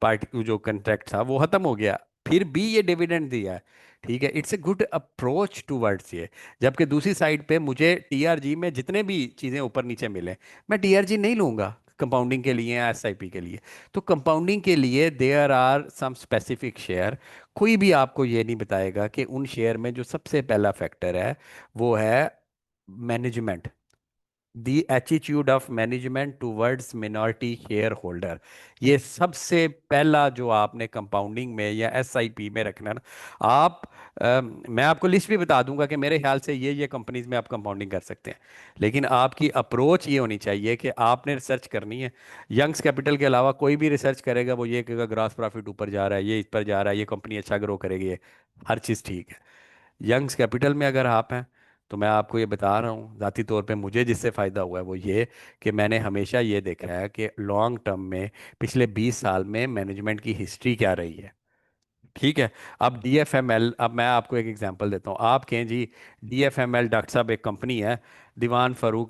पार्टी जो कॉन्ट्रैक्ट था, वो खत्म हो गया। फिर भी ये डिविडेंड दिया है। ठीक है, it's a good approach towards ये। जबकि दूसरी साइड पे मुझे टीआरजी में जितने भी चीज़ें ऊपर नीचे मिले, मैं टीआरजी नहीं लूंगा कंपाउंडिंग के लिए या एसआईपी के लिए। तो कंपाउंडिंग के लिए there are some specific share. कोई भी आपको ये नहीं बताएगा कि उन शेयर में जो सबसे पहला फैक्टर है वो है management, the attitude of management towards minority share holder. ये सबसे पहला जो आपने कंपाउंडिंग में या एसआईपी में रखना ना। आप मैं आपको लिस्ट भी बता दूंगा कि मेरे ख्याल से ये कंपनीज में आप कंपाउंडिंग कर सकते हैं। लेकिन आपकी अप्रोच ये होनी चाहिए कि आपने रिसर्च करनी है। यंग्स कैपिटल के अलावा कोई भी रिसर्च करेगा वो ये कहेगा ग्रॉस प्रॉफिट ऊपर जा रहा है, ये इस पर जा रहा है, ये कंपनी अच्छा ग्रो करेगी, ये हर चीज़ ठीक है। यंग्स कैपिटल में अगर आप हैं, तो मैं आपको ये बता रहा हूँ ज़ाती तौर पे मुझे जिससे फ़ायदा हुआ है वो ये, कि मैंने हमेशा ये देखा है कि लॉन्ग टर्म में पिछले 20 साल में मैनेजमेंट की हिस्ट्री क्या रही है। ठीक है। अब डीएफएमएल, अब मैं आपको एक एग्जांपल देता हूँ। आप कहें जी डीएफएमएल डॉक्टर साहब एक कंपनी है, दीवान फारूक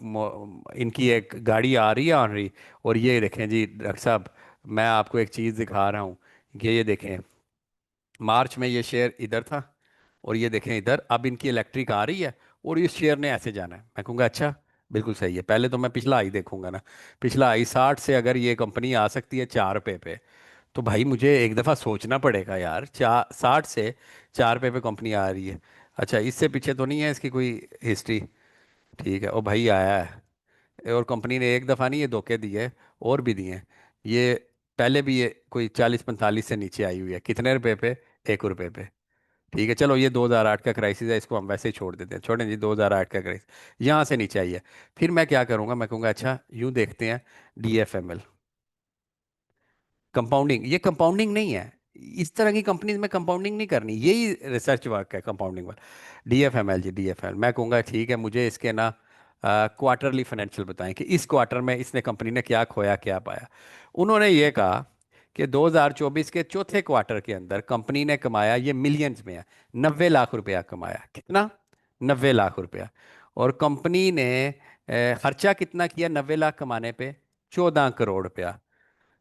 इनकी एक गाड़ी आ रही है ऑन रही, और ये देखें जी डॉक्टर साहब, मैं आपको एक चीज़ दिखा रहा हूँ कि ये देखें, मार्च में ये शेयर इधर था, और ये देखें इधर, अब इनकी इलेक्ट्रिक आ रही है, और इस शेयर ने ऐसे जाना है। मैं कहूँगा अच्छा, बिल्कुल सही है। पहले तो मैं पिछला आई देखूंगा ना, पिछला आई 60 से अगर ये कंपनी आ सकती है 4 रुपये पे, तो भाई मुझे एक दफ़ा सोचना पड़ेगा यार, 60 से 4 रुपये पे कंपनी आ रही है। अच्छा, इससे पीछे तो नहीं है इसकी कोई हिस्ट्री। ठीक है, ओ भाई आया है, और कंपनी ने एक दफ़ा नहीं ये धोखे दिए, और भी दिए हैं। ये पहले भी ये कोई 40-45 से नीचे आई हुई है, कितने रुपए पे, 1 रुपये पे। ठीक है, चलो ये 2008 का क्राइसिस है, इसको हम वैसे ही छोड़ देते हैं, छोड़ें जी 2008 का क्राइसिस, यहाँ से नीचे आई है। फिर मैं क्या करूँगा, मैं कहूँगा अच्छा यूँ देखते हैं, डीएफएमएल कंपाउंडिंग, ये कंपाउंडिंग नहीं है। इस तरह की कंपनीज में कंपाउंडिंग नहीं करनी, यही रिसर्च वर्क है कंपाउंडिंग वाला। डीएफएमएल जी, डीएफएमएल मैं कहूँगा ठीक है, मुझे इसके ना क्वार्टरली फाइनेंशियल बताएं कि इस क्वार्टर में इसने कंपनी ने क्या खोया क्या पाया। उन्होंने ये कहा कि 2024 के चौथे क्वार्टर के अंदर कंपनी ने कमाया, ये मिलियंस में है, 90 लाख रुपया कमाया। कितना? 90 लाख रुपया। और कंपनी ने खर्चा कितना किया 90 लाख कमाने पे? 14 करोड़ रुपया।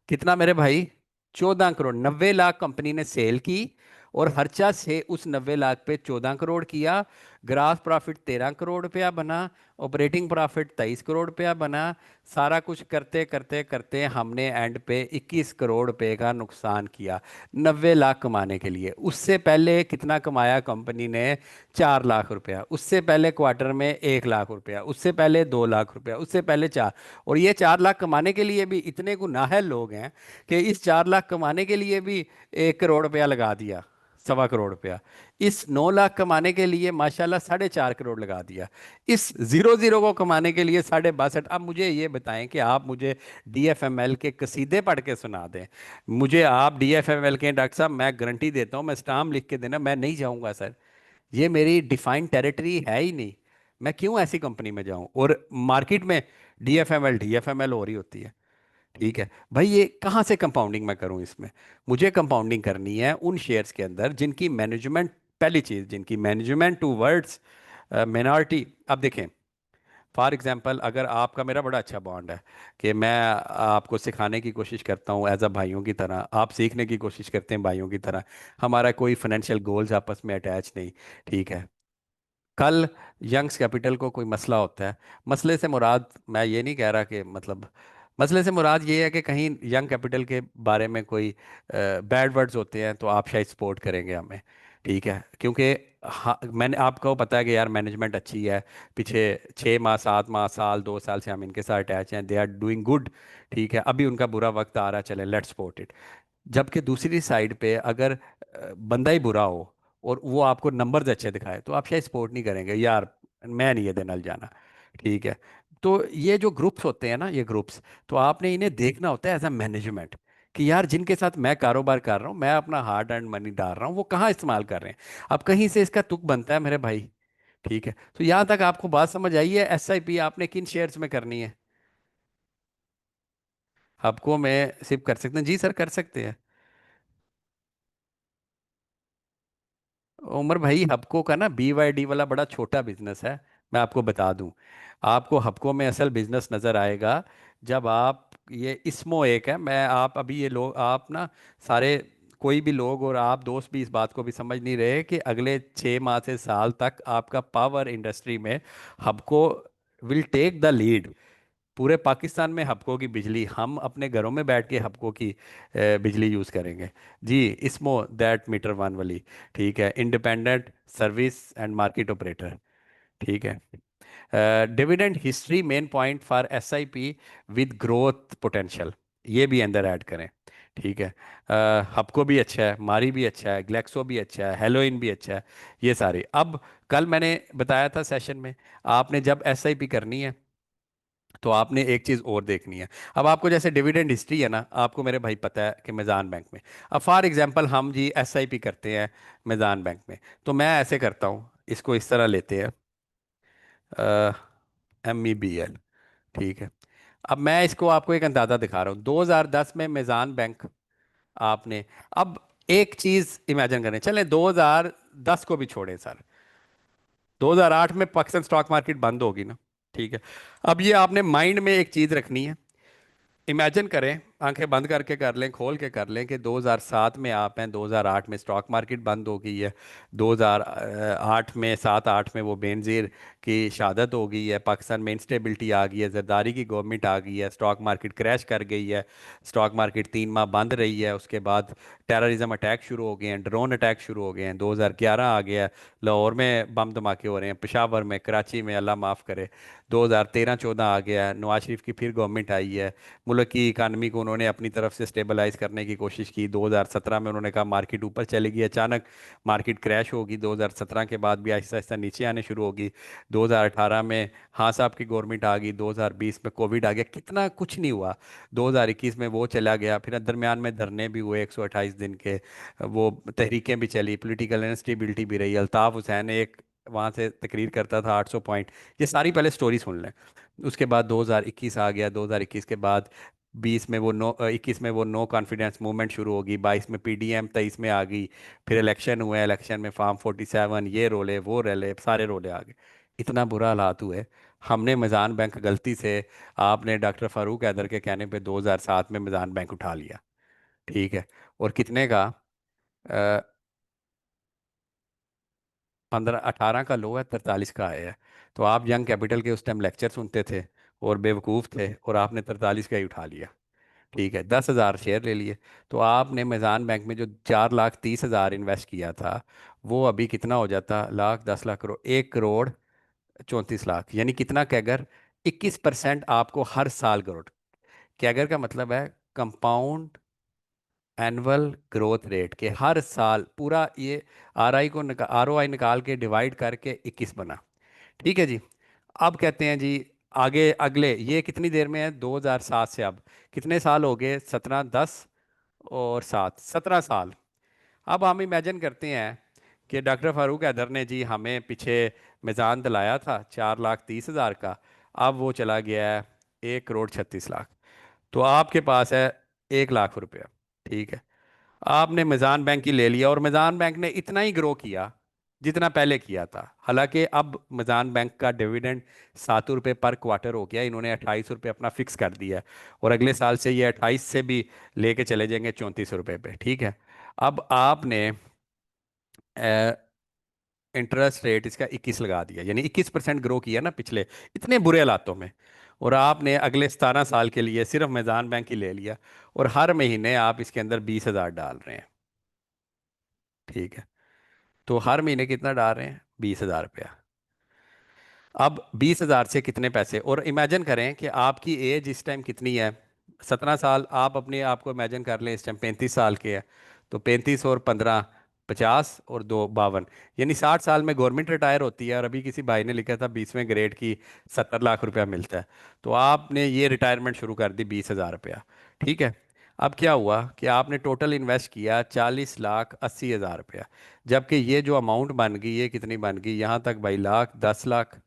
कितना मेरे भाई? 14 करोड़। 90 लाख कंपनी ने सेल की, और खर्चा से उस 90 लाख पे 14 करोड़ किया। ग्रास प्रॉफिट 13 करोड़ रुपया बना, ऑपरेटिंग प्रॉफिट 23 करोड़ रुपया बना। सारा कुछ करते करते करते हमने एंड पे 21 करोड़ रुपए का नुकसान किया 90 लाख कमाने के लिए। उससे पहले कितना कमाया कंपनी ने? 4 लाख रुपया। उससे पहले क्वार्टर में 1 लाख रुपया, उससे पहले 2 लाख रुपया, उससे पहले 4। और ये 4 लाख कमाने के लिए भी इतने गुनाहगार लोग हैं कि इस 4 लाख कमाने के लिए भी 1 करोड़ रुपया लगा दिया, 1.25 करोड़ रुपया। इस 9 लाख कमाने के लिए माशाल्लाह 4.5 करोड़ लगा दिया। इस जीरो जीरो को कमाने के लिए 62। अब मुझे ये बताएं कि आप मुझे डीएफएमएल के कसीदे पढ़ के सुना दें। मुझे आप डीएफएमएल के डॉक्टर साहब, मैं गारंटी देता हूँ, मैं स्टाम्प लिख के देना, मैं नहीं जाऊंगा सर, ये मेरी डिफाइंड टेरिटरी है ही नहीं। मैं क्यों ऐसी कंपनी में जाऊं? और मार्केट में डीएफएमएल डीएफएमएल हो रही होती है। ठीक है भाई, ये कहाँ से कंपाउंडिंग मैं करूं इसमें? मुझे कंपाउंडिंग करनी है उन शेयर्स के अंदर जिनकी मैनेजमेंट, पहली चीज जिनकी मैनेजमेंट टू वर्ड्स मिनॉरिटी। अब देखें, फॉर एग्जांपल अगर आपका मेरा बड़ा अच्छा बॉन्ड है कि मैं आपको सिखाने की कोशिश करता हूँ एज अ भाइयों की तरह, आप सीखने की कोशिश करते हैं भाइयों की तरह, हमारा कोई फाइनेंशियल गोल्स आपस में अटैच नहीं, ठीक है। कल यंग्स कैपिटल को कोई मसला होता है, मसले से मुराद मैं ये नहीं कह रहा कि मतलब, मसले से मुराद ये है कि कहीं यंग कैपिटल के बारे में कोई बैड वर्ड्स होते हैं तो आप शायद सपोर्ट करेंगे हमें, ठीक है, क्योंकि हाँ मैंने आपको पता है कि यार मैनेजमेंट अच्छी है, पीछे 6 माह 7 माह साल 2 साल से हम इनके साथ अटैच हैं, दे आर डूइंग गुड, ठीक है, अभी उनका बुरा वक्त आ रहा है, चले लेट्स सपोर्ट इट। जबकि दूसरी साइड पे अगर बंदा ही बुरा हो और वो आपको नंबर्स अच्छे दिखाए तो आप शायद सपोर्ट नहीं करेंगे यार, मैं नहीं ये देना जाना, ठीक है। तो ये जो ग्रुप्स होते हैं ना, ये ग्रुप्स, तो आपने इन्हें देखना होता है एज अ मैनेजमेंट कि यार जिनके साथ मैं कारोबार कर रहा हूँ, मैं अपना हार्ड अर्न मनी डाल रहा हूँ, वो कहाँ इस्तेमाल कर रहे हैं। अब कहीं से इसका तुक बनता है मेरे भाई, ठीक है। तो यहाँ तक आपको बात समझ आई है, एसआईपी आपने किन शेयर्स में करनी है? आपको मैं सिर्फ कर सकते हैं, जी सर कर सकते हैं। उमर भाई हबको का ना BYD वाला बड़ा छोटा बिजनेस है, मैं आपको बता दूं। आपको हबको में असल बिजनेस नज़र आएगा जब आप, ये इसमो एक है, मैं आप अभी ये लोग आप ना सारे, कोई भी लोग और आप दोस्त भी इस बात को भी समझ नहीं रहे कि अगले 6 माह से साल तक आपका पावर इंडस्ट्री में हबको विल टेक द लीड। पूरे पाकिस्तान में हबको की बिजली, हम अपने घरों में बैठ के हबको की बिजली यूज़ करेंगे। जी, इसमो दैट मीटर वन वाली, ठीक है, independent service and market operator, ठीक है। Dividend history main point for SIP with growth potential, ये भी अंदर ऐड करें, ठीक है। हबको भी अच्छा है, मारी भी अच्छा है, ग्लेक्सो भी अच्छा है, हेलोइन भी अच्छा है, ये सारे। अब कल मैंने बताया था सेशन में, आपने जब एसआईपी करनी है तो आपने एक चीज़ और देखनी है। अब आपको जैसे डिविडेंड हिस्ट्री है ना, आपको मेरे भाई पता है कि मेज़ान बैंक में, अब फॉर एग्जांपल हम जी एसआईपी करते हैं मेज़ान बैंक में, तो मैं ऐसे करता हूँ, इसको इस तरह लेते हैं, MEBL, ठीक है। अब मैं इसको आपको एक अंदाज़ा दिखा रहा हूँ, 2010 में मेज़ान बैंक आपने, अब एक चीज़ इमेजिन करें, चलें 2010 को भी छोड़ें सर, 2008 में पाकिस्तान स्टॉक मार्केट बंद होगी ना, ठीक है। अब ये आपने माइंड में एक चीज़ रखनी है, इमेजिन करें, आंखें बंद करके कर लें, खोल के कर लें कि 2007 में आप हैं, 2008 में स्टॉक मार्केट बंद हो गई है, 2008 में 7-8 में वो बेनज़ीर की शहादत हो गई है, पाकिस्तान में इंस्टेबिलिटी आ गई है, जरदारी की गवर्नमेंट आ गई है, स्टॉक मार्केट क्रैश कर गई है, स्टॉक मार्केट 3 माह बंद रही है, उसके बाद टेररिज्म अटैक शुरू हो गए हैं, ड्रोन अटैक शुरू हो गए हैं, 2011 आ गया है, लाहौर में बम धमाके हो रहे हैं, पेशावर में, कराची में, अल्लाह माफ़ करे, 2013-14 आ गया है, नवाज शरीफ की फिर गवर्नमेंट आई है, मुल्क की इकानमी को उन्होंने अपनी तरफ से स्टेबलाइज करने की कोशिश की, 2017 में उन्होंने कहा मार्केट ऊपर चलेगी, अचानक मार्केट क्रैश होगी, 2017 के बाद भी आहिस्ता आहिस्ता नीचे आने शुरू होगी, 2018 में हाँ साहब की गवर्नमेंट आ गई, 2020 में कोविड आ गया, कितना कुछ नहीं हुआ, 2021 में वो चला गया, फिर दरमियान में धरने भी हुए 128 दिन के, वो तहरीकें भी चली, पॉलिटिकल इंस्टेबिलिटी भी रही, अल्ताफ हुसैन एक वहाँ से तकरीर करता था 800 पॉइंट, ये सारी पहले स्टोरी सुन लें। उसके बाद 2021 आ गया, 2021 के बाद 20 में वो नो 21 में वो नो कॉन्फिडेंस मूवमेंट शुरू होगी, 22 में PDM, 23 में आ गई, फिर इलेक्शन हुए, इलेक्शन में फार्म 47, ये रोले वो रोले सारे रोले आ गए, इतना बुरा हालात हुए। हमने मिज़ान बैंक गलती से, आपने डॉक्टर फारूक हैदर के कहने पे 2007 में मिज़ान बैंक उठा लिया, ठीक है, और कितने का, 15-18 का लो है, 43 का आया है। तो आप यंग कैपिटल के उस टाइम लेक्चर सुनते थे और बेवकूफ़ थे और आपने 43 का ही उठा लिया, ठीक है, 10,000 शेयर ले लिए। तो आपने मेज़ान बैंक में जो 4,30,000 इन्वेस्ट किया था, वो अभी कितना हो जाता, लाख 10 लाख करोड़, 1,34,00,000, यानी कितना कैगर, 21% आपको हर साल ग्रोथ। कैगर का मतलब है कंपाउंड एनुअल ग्रोथ रेट, के हर साल पूरा ये ROI निकाल के डिवाइड करके 21 बना, ठीक है जी। अब कहते हैं जी आगे अगले, ये कितनी देर में है, 2007 से अब कितने साल हो गए, 17, 10 और 7, 17 साल। अब हम इमेजिन करते हैं कि डॉक्टर फारूक हैदर ने जी हमें पीछे मिज़ान दिलाया था 4,30,000 का, अब वो चला गया है 1,36,00,000, तो आपके पास है 1 लाख रुपया, ठीक है। आपने मिज़ान बैंक की ले लिया और मिज़ान बैंक ने इतना ही ग्रो किया, जितना पहले किया था। हालांकि अब मजान बैंक का डिविडेंड 7 रुपये पर क्वार्टर हो गया, इन्होंने 28 रुपये अपना फिक्स कर दिया है। और अगले साल से ये 28 से भी लेके चले जाएंगे 34 रुपये पे। ठीक है। अब आपने इंटरेस्ट रेट इसका 21 लगा दिया, यानी 21% ग्रो किया ना पिछले इतने बुरे हालातों में। और आपने अगले 17 साल के लिए सिर्फ मैदान बैंक ही ले लिया, और हर महीने आप इसके अंदर 20,000 डाल रहे हैं। ठीक है। तो हर महीने कितना डाल रहे हैं? 20,000 रुपया। अब 20,000 से कितने पैसे, और इमेजिन करें कि आपकी एज इस टाइम कितनी है? 17 साल। आप अपने आप को इमेजिन कर लें इस टाइम 35 साल के है। तो 35 और 15, 50 और 2 52, यानी 60 साल में गवर्नमेंट रिटायर होती है। और अभी किसी भाई ने लिखा था 20वें ग्रेड की 70 लाख रुपया मिलता है। तो आपने ये रिटायरमेंट शुरू कर दी 20,000 रुपया। ठीक है। अब क्या हुआ कि आपने टोटल इन्वेस्ट किया 40,80,000 रुपया। जबकि ये जो अमाउंट बन गई, ये कितनी बन गई यहाँ तक भाई? लाख, 10 लाख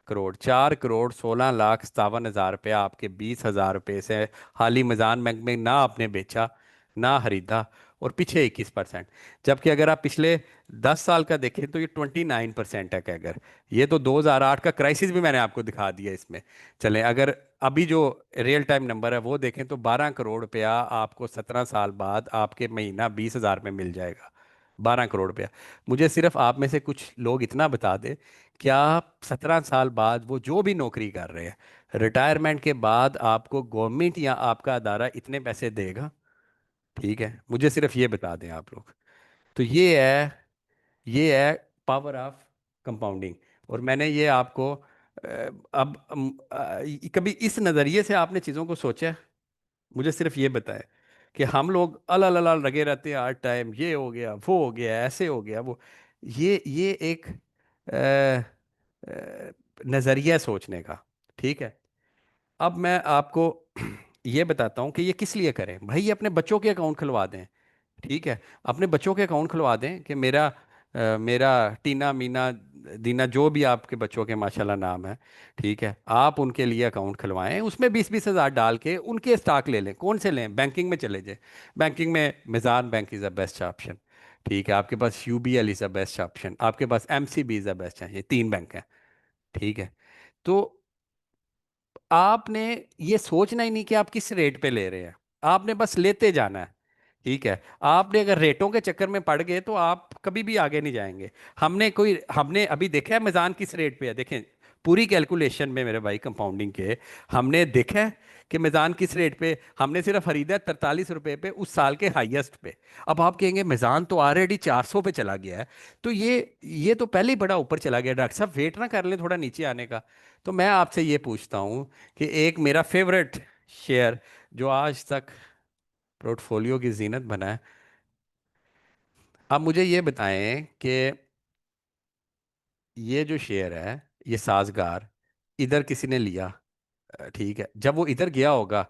करोड़, 4,16,57,000 रुपया आपके 20,000 रुपये से हाल ही मैजान बैंक में ना आपने बेचा, ना खरीदा। और पीछे 21%। जबकि अगर आप पिछले 10 साल का देखें तो ये 29% है कैगर। ये तो 2008 का क्राइसिस भी मैंने आपको दिखा दिया इसमें। चलें, अगर अभी जो रियल टाइम नंबर है वो देखें तो 12 करोड़ रुपया आपको 17 साल बाद आपके महीना 20,000 में मिल जाएगा। 12 करोड़ रुपया। मुझे सिर्फ आप में से कुछ लोग इतना बता दें, क्या 17 साल बाद वो जो भी नौकरी कर रहे हैं, रिटायरमेंट के बाद आपको गवर्नमेंट या आपका अदारा इतने पैसे देगा? ठीक है, मुझे सिर्फ ये बता दें आप लोग। तो ये है पावर ऑफ कंपाउंडिंग। और मैंने ये आपको अब कभी इस नज़रिए से आपने चीज़ों को सोचा है? मुझे सिर्फ ये बताएं कि हम लोग अलग अलग लगे रहते हैं हर टाइम, ये हो गया, वो हो गया, ऐसे हो गया, वो। ये एक नज़रिया है सोचने का। ठीक है। अब मैं आपको ये बताता हूँ कि ये किस लिए करें। भाई ये अपने बच्चों के अकाउंट खुलवा दें। ठीक है। अपने बच्चों के अकाउंट खुलवा दें कि मेरा टीना, मीना, दीना, जो भी आपके बच्चों के माशाल्लाह नाम है। ठीक है। आप उनके लिए अकाउंट खुलवाएं, उसमें 20-20 हज़ार डाल के उनके स्टॉक ले लें। कौन से लें? बैंकिंग में चले जाएं। बैंकिंग में Meezan bank is the best option. ठीक है। आपके पास UBL is the best option, आपके पास एमसीबी इज़ द बेस्ट है। ये 3 बैंक हैं। ठीक है। तो आपने ये सोचना ही नहीं कि आप किस रेट पे ले रहे हैं, आपने बस लेते जाना है। ठीक है। आपने अगर रेटों के चक्कर में पड़ गए तो आप कभी भी आगे नहीं जाएंगे। हमने अभी देखा है मिजान किस रेट पे है, देखें। पूरी कैलकुलेशन में मेरे भाई कंपाउंडिंग के, हमने देखा है कि मिजान किस रेट पे। हमने सिर्फ खरीदा है 43 रुपए पे, उस साल के हाईएस्ट पे। अब आप कहेंगे मिजान तो ऑलरेडी 400 पे चला गया है। तो ये तो पहले ही बड़ा ऊपर चला गया। डॉक्टर साहब वेट ना कर लें थोड़ा नीचे आने का? तो मैं आपसे ये पूछता हूँ कि एक मेरा फेवरेट शेयर जो आज तक पोर्टफोलियो की जीनत बना है, आप मुझे ये बताएं कि ये जो शेयर है, ये साजगार, इधर किसी ने लिया। ठीक है। जब वो इधर गया होगा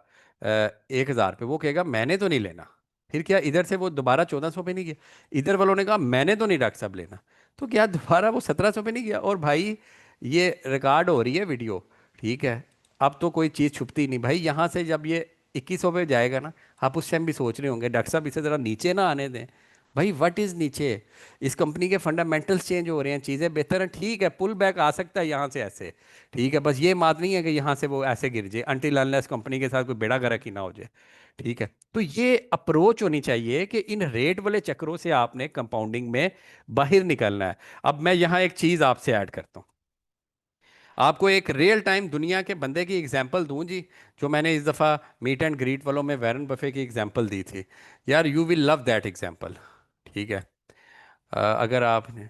1,000 पे, वो कहेगा मैंने तो नहीं लेना। फिर क्या इधर से वो दोबारा 1,400 पे नहीं गया? इधर वालों ने कहा मैंने तो नहीं डॉक्टर साहब लेना। तो क्या दोबारा वो 1,700 पे नहीं गया? और भाई ये रिकॉर्ड हो रही है वीडियो। ठीक है। अब तो कोई चीज़ छुपती नहीं भाई। यहाँ से जब ये 2100 पे जाएगा ना, आप उस टाइम भी सोच रहे होंगे डॉक्टर साहब इसे ज़रा नीचे ना आने दें। भाई व्हाट इज़ नीचे? इस कंपनी के फंडामेंटल्स चेंज हो रहे हैं, चीज़ें बेहतर हैं। ठीक है, पुल बैक आ सकता है यहाँ से ऐसे। ठीक है। बस ये बात नहीं है कि यहाँ से वो ऐसे गिर जाए अनटिल अनलेस कंपनी के साथ कोई बेड़ा गर्क ही ना हो जाए। ठीक है। तो ये अप्रोच होनी चाहिए कि इन रेट वाले चक्रों से आपने कंपाउंडिंग में बाहर निकलना है। अब मैं यहाँ एक चीज़ आपसे ऐड करता हूँ, आपको एक रियल टाइम दुनिया के बंदे की एग्जांपल दूं जी, जो मैंने इस दफ़ा मीट एंड ग्रीट वालों में वैरन बफे की एग्जांपल दी थी। यार you will love that example. ठीक है। अगर आपने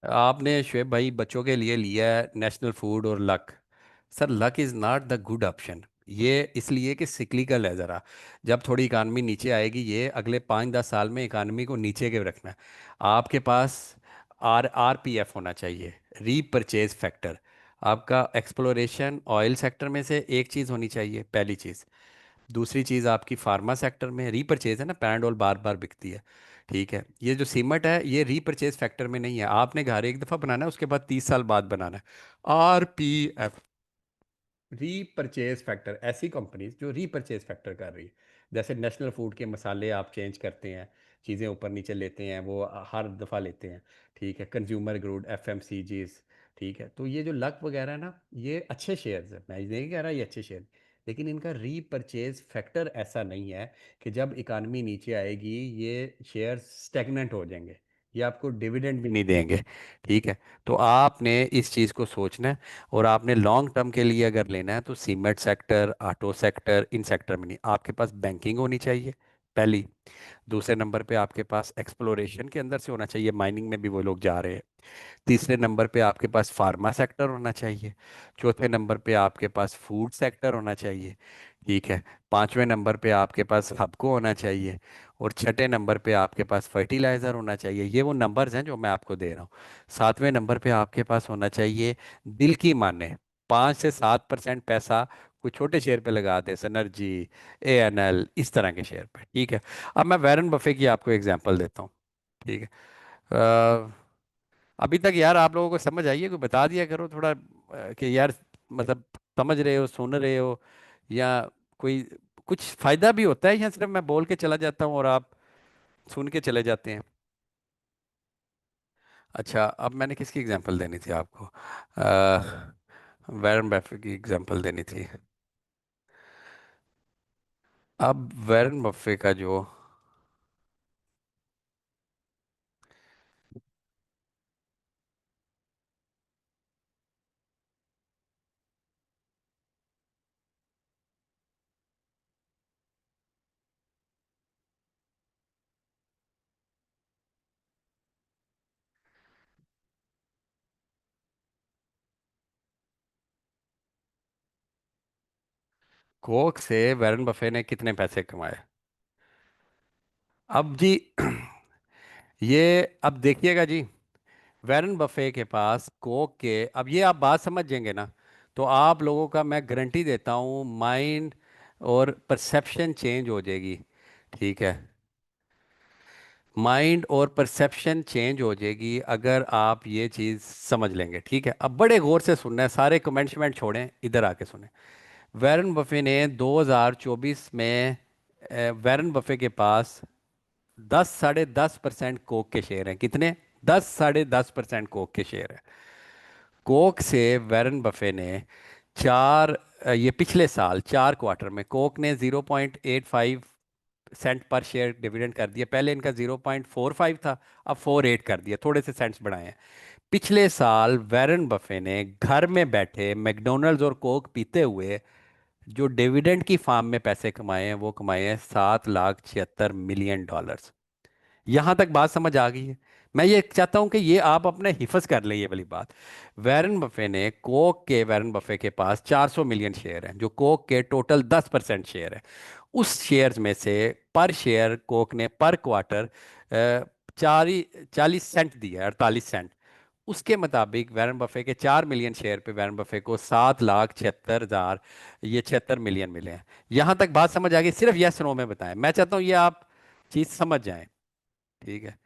आपने शुएब भाई बच्चों के लिए लिया है नेशनल फूड और luck. Sir luck is not the good option. ये इसलिए कि सिक्लिकल है ज़रा। जब थोड़ी इकानमी नीचे आएगी, ये अगले 5-10 साल में इकानमी को नीचे के रखना है। आपके पास RRPF होना चाहिए, रीपरचेज फैक्टर। आपका एक्सप्लोरेशन ऑयल सेक्टर में से एक चीज़ होनी चाहिए, पहली चीज़। दूसरी चीज़ आपकी फार्मा सेक्टर में रीपरचेज है ना, पैराडोल बार बार बिकती है। ठीक है। ये जो सीमेंट है ये रीपरचेज फैक्टर में नहीं है। आपने घर एक दफ़ा बनाना है, उसके बाद 30 साल बाद बनाना है। RPF, repurchase factor. ऐसी कंपनीज जो रीपरचेज फैक्टर कर रही है, जैसे नेशनल फूड के मसाले आप चेंज करते हैं, चीज़ें ऊपर नीचे लेते हैं, वो हर दफ़ा लेते हैं। ठीक है, कंज्यूमर गुड, एफएमसीजीज। ठीक है, तो ये जो लक वगैरह है ना, ये अच्छे शेयर्स है, मैं ये नहीं कह रहा ये अच्छे शेयर, लेकिन इनका रीपरचेज फैक्टर ऐसा नहीं है कि जब इकानमी नीचे आएगी ये शेयर स्टेगनेंट हो जाएंगे, ये आपको डिविडेंड भी नहीं देंगे। ठीक है, तो आपने इस चीज़ को सोचना है। और आपने लॉन्ग टर्म के लिए अगर लेना है तो cement sector, auto sector, in sector में नहीं, आपके पास बैंकिंग होनी चाहिए पहली। दूसरे नंबर पे आपके पास एक्सप्लोरेशन के अंदर से होना चाहिए, माइनिंग में भी वो लोग जा रहे हैं। तीसरे नंबर पे आपके पास फार्मा सेक्टर होना चाहिए। चौथे नंबर पे आपके पास फूड सेक्टर होना चाहिए। ठीक है, पांचवें नंबर पे आपके पास हबको होना चाहिए। और छठे नंबर पे आपके पास फर्टिलाइजर होना चाहिए। ये वो नंबर्स हैं जो मैं आपको दे रहा हूँ। सातवें नंबर पे आपके पास होना चाहिए दिल की माने 5 से 7% पैसा कोई छोटे शेयर पे लगा दे, सनर्जी, एएनएल, इस तरह के शेयर पे। ठीक है, अब मैं वैरन बफे की आपको एग्जांपल देता हूँ। ठीक है, अभी तक यार आप लोगों को समझ आई है? कोई बता दिया करो थोड़ा कि यार मतलब समझ रहे हो, सुन रहे हो, या कोई कुछ फायदा भी होता है या सिर्फ मैं बोल के चला जाता हूँ और आप सुन के चले जाते हैं? अच्छा, अब मैंने किसकी एग्जांपल देनी थी आपको? वैरन बफे की एग्जांपल देनी थी। अब वैरन बफे का जो कोक से वैरन बफे ने कितने पैसे कमाए? अब जी ये अब देखिएगा जी, वैरन बफे के पास कोक के, अब ये आप बात समझ जाएंगे ना, तो आप लोगों का मैं गारंटी देता हूँ माइंड और परसेप्शन चेंज हो जाएगी। ठीक है, माइंड और परसेप्शन चेंज हो जाएगी अगर आप ये चीज़ समझ लेंगे। ठीक है, अब बड़े गौर से सुनना है, सारे कमेंट शमेंट छोड़ें, इधर आके सुने। वैरन बफे ने 2024 में वैरन बफे के पास 10 साढ़े 10% कोक के शेयर हैं। कितने? 10 साढ़े 10% कोक के शेयर हैं। कोक से वैरन बफे ने ये पिछले साल 4 क्वार्टर में कोक ने 0.85 सेंट पर शेयर डिविडेंड कर दिया। पहले इनका 0.45 था, अब 48 कर दिया, थोड़े से सेंट्स बढ़ाए हैं। पिछले साल वैरन बफे ने घर में बैठे मैकडोनल्ड्स और कोक पीते हुए जो डिविडेंड की फॉर्म में पैसे कमाए हैं, वो कमाए हैं $7,76,000,000। यहां तक बात समझ आ गई है? मैं ये चाहता हूं कि ये आप अपने हिफज कर लें ये वाली बात। वैरन बफे के पास 400 मिलियन शेयर हैं, जो कोक के टोटल 10% शेयर है। उस शेयर्स में से पर शेयर कोक ने पर क्वार्टर 40 सेंट दिया है, 48 सेंट। उसके मुताबिक वैरन बफे के 4 मिलियन शेयर पे वैरन बफे को 7,76,000, ये 76 मिलियन मिले हैं। यहां तक बात समझ आ गई? सिर्फ यस नो में बताएं, मैं चाहता हूं ये आप चीज समझ जाएं। ठीक है,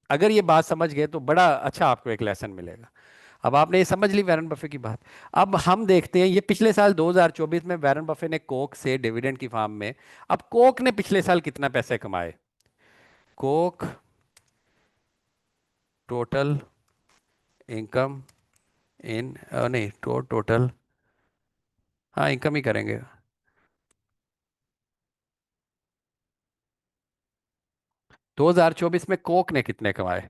अगर ये बात समझ गए तो बड़ा अच्छा आपको एक लेसन मिलेगा। अब आपने ये समझ ली वैरन बफे की बात। अब हम देखते हैं ये पिछले साल 2024 में वैरन बफे ने कोक से डिविडेंड की फॉर्म में, अब कोक ने पिछले साल कितना पैसे कमाए? कोक टोटल इनकम इन नहीं, टोटल, हाँ इनकम ही करेंगे। 2024 में कोक ने कितने कमाए?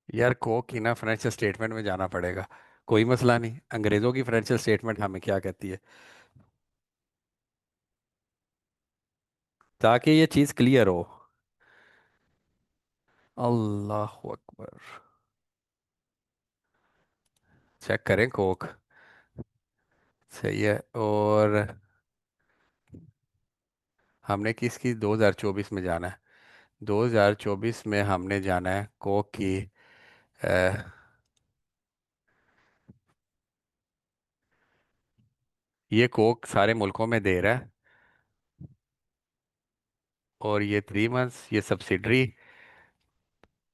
यार कोक की ना फाइनेंशियल स्टेटमेंट में जाना पड़ेगा, कोई मसला नहीं, अंग्रेजों की फाइनेंशियल स्टेटमेंट हमें क्या कहती है, ताकि ये चीज़ क्लियर हो। अल्लाह अकबर, चेक करें कोक। सही है। और हमने किसकी 2024 में जाना है? 2024 में हमने जाना है कोक की। अ, ये कोक सारे मुल्कों में दे रहा है, और ये 3 मंथ्स ये सब्सिडरी।